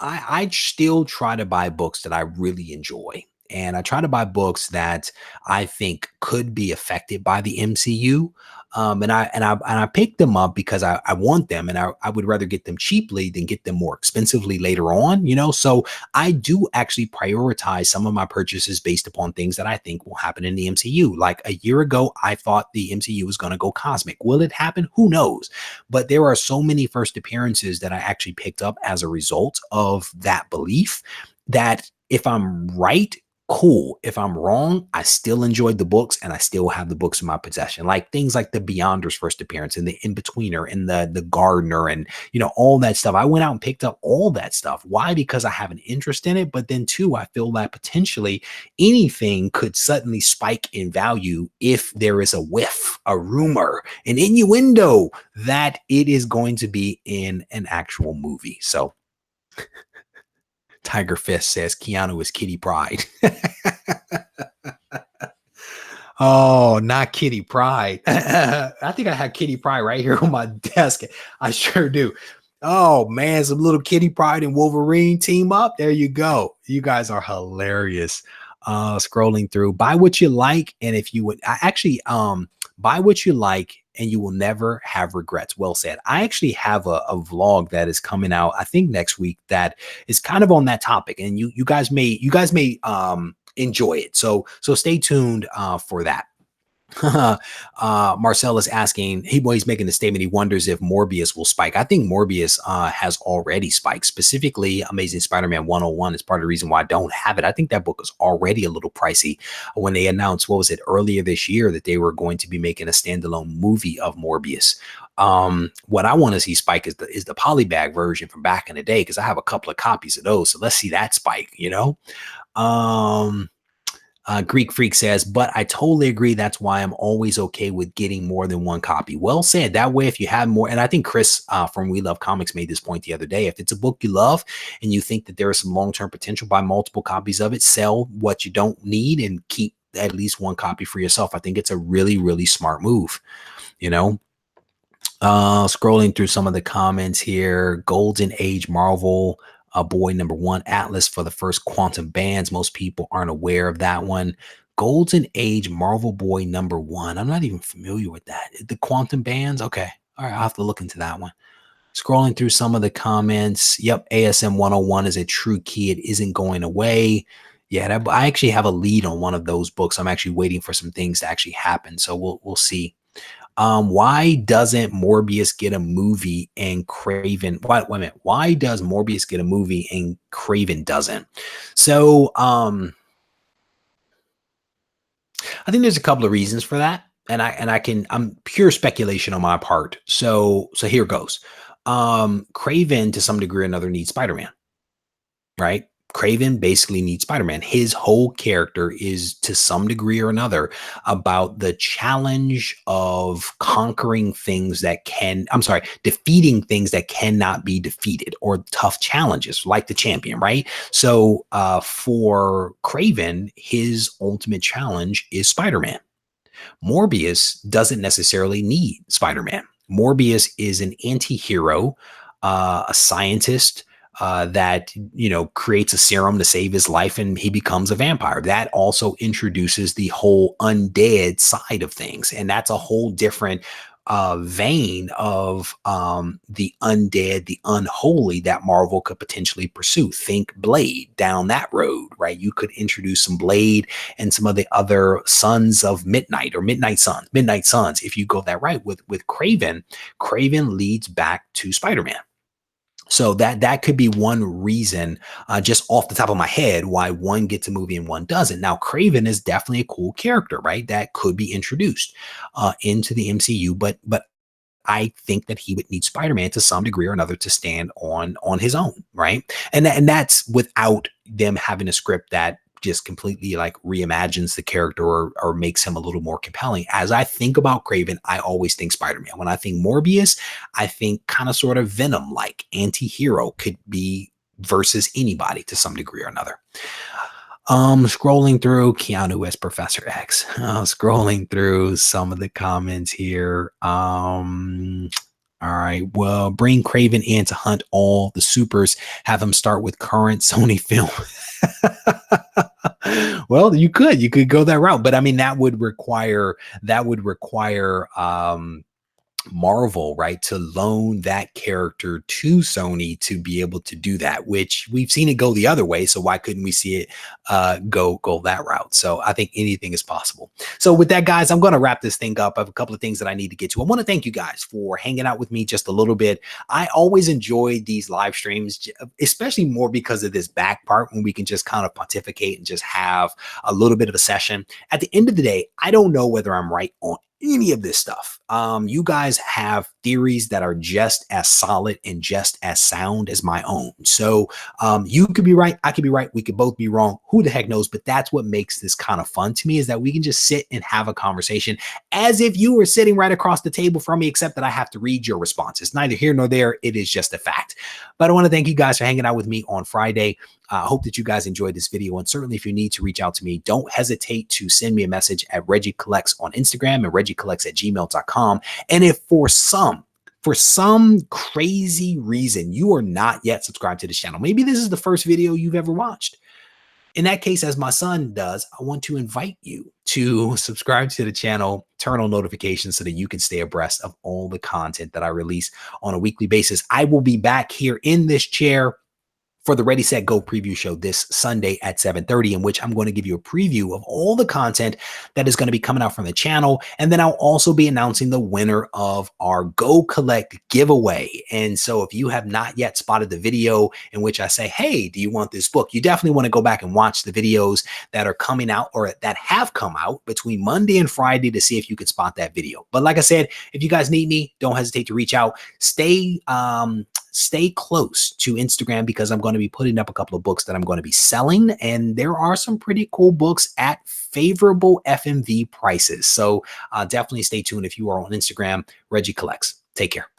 A: I still try to buy books that I really enjoy. And I try to buy books that I think could be affected by the MCU. And I pick them up because I want them, and I would rather get them cheaply than get them more expensively later on, So I do actually prioritize some of my purchases based upon things that I think will happen in the MCU. Like a year ago, I thought the MCU was going to go cosmic. Will it happen? Who knows? But there are so many first appearances that I actually picked up as a result of that belief, that if I'm right, cool. If I'm wrong, I still enjoyed the books and I still have the books in my possession. Like things like the Beyonder's first appearance and the In-Betweener and the Gardener and, all that stuff. I went out and picked up all that stuff. Why? Because I have an interest in it. But then too, I feel that potentially anything could suddenly spike in value if there is a whiff, a rumor, an innuendo that it is going to be in an actual movie. So Tiger Fist says Keanu is Kitty Pryde. Oh, not Kitty Pryde. I think I have Kitty Pryde right here on my desk. I sure do. Oh man, some little Kitty Pryde and Wolverine team up. There you go. You guys are hilarious. Scrolling through, buy what you like, and if you would, I actually buy what you like and you will never have regrets. Well said. I actually have a vlog that is coming out, I think next week, that is kind of on that topic, and you guys may enjoy it. So stay tuned for that. Marcel is asking, he's making the statement. He wonders if Morbius will spike. I think Morbius has already spiked. Specifically, Amazing Spider-Man 101 is part of the reason why I don't have it. I think that book is already a little pricey. When they announced, what was it, earlier this year, that they were going to be making a standalone movie of Morbius. What I want to see spike is the polybag version from back in the day, because I have a couple of copies of those. So let's see that spike, you know. Greek Freak says, but I totally agree. That's why I'm always okay with getting more than one copy. Well said. That way, if you have more, and I think Chris from We Love Comics made this point the other day. If it's a book you love and you think that there is some long-term potential, buy multiple copies of it, sell what you don't need, and keep at least one copy for yourself. I think it's a really, really smart move, you know. Scrolling through some of the comments here. Golden Age Marvel boy number one, Atlas for the first quantum bands. Most people aren't aware of that one. Golden Age Marvel boy number one. I'm not even familiar with that. The quantum bands. Okay. All right. I'll have to look into that one. Scrolling through some of the comments. Yep. ASM 101 is a true key. It isn't going away. Yeah. I actually have a lead on one of those books. I'm actually waiting for some things to actually happen. So we'll see. Why doesn't Morbius get a movie and Craven? Wait a minute. Why does Morbius get a movie and Craven doesn't? So I think there's a couple of reasons for that. And I'm pure speculation on my part. So here goes. Craven to some degree or another needs Spider-Man, right? Craven basically needs Spider-Man. His whole character is to some degree or another about the challenge of conquering things that defeating things that cannot be defeated, or tough challenges like the champion, right? So for Craven, his ultimate challenge is Spider-Man. Morbius doesn't necessarily need Spider-Man. Morbius is an anti-hero, a scientist that creates a serum to save his life, and he becomes a vampire. That also introduces the whole undead side of things, and that's a whole different vein of the undead, the unholy that Marvel could potentially pursue. Think Blade down that road, right? You could introduce some Blade and some of the other Sons of Midnight, or Midnight Sons. If you go that right with Craven leads back to Spider-Man. So that could be one reason, just off the top of my head, why one gets a movie and one doesn't. Now, Craven is definitely a cool character, right? That could be introduced into the MCU, but I think that he would need Spider-Man to some degree or another to stand on his own, right? And that's without them having a script that just completely like reimagines the character, or makes him a little more compelling. As I think about Craven, I always think Spider-Man. When I think Morbius, I think kind of sort of Venom-like anti-hero, could be versus anybody to some degree or another. Scrolling through Keanu as Professor X. Scrolling through some of the comments here. All right. Well, bring Craven in to hunt all the supers. Have him start with current Sony film. Well, you could go that route, but I mean that would require Marvel, right, to loan that character to Sony to be able to do that, which we've seen it go the other way. So why couldn't we see it go that route? So I think anything is possible. So with that, guys, I'm going to wrap this thing up. I have a couple of things that I need to get to. I want to thank you guys for hanging out with me just a little bit. I always enjoy these live streams, especially more because of this back part, when we can just kind of pontificate and just have a little bit of a session. At the end of the day, I don't know whether I'm right on any of this stuff. You guys have theories that are just as solid and just as sound as my own. So you could be right, I could be right, we could both be wrong. Who the heck knows? But that's what makes this kind of fun to me, is that we can just sit and have a conversation as if you were sitting right across the table from me, except that I have to read your responses. Neither here nor there. It is just a fact. But I want to thank you guys for hanging out with me on Friday. I hope that you guys enjoyed this video. And certainly if you need to reach out to me, don't hesitate to send me a message at Regie Collects on Instagram and regiecollects@gmail.com. And if for some crazy reason you are not yet subscribed to this channel, maybe this is the first video you've ever watched, In that case, as my son does, I want to invite you to subscribe to the channel, turn on notifications so that you can stay abreast of all the content that I release on a weekly basis. I will be back here in this chair for the Ready, Set, Go preview show this Sunday at 7:30, in which I'm going to give you a preview of all the content that is going to be coming out from the channel. And then I'll also be announcing the winner of our Go Collect giveaway. And so if you have not yet spotted the video in which I say, hey, do you want this book? You definitely want to go back and watch the videos that are coming out or that have come out between Monday and Friday to see if you can spot that video. But like I said, if you guys need me, don't hesitate to reach out. Stay close to Instagram because I'm going to be putting up a couple of books that I'm going to be selling. And there are some pretty cool books at favorable FMV prices. So definitely stay tuned if you are on Instagram. Regie Collects. Take care.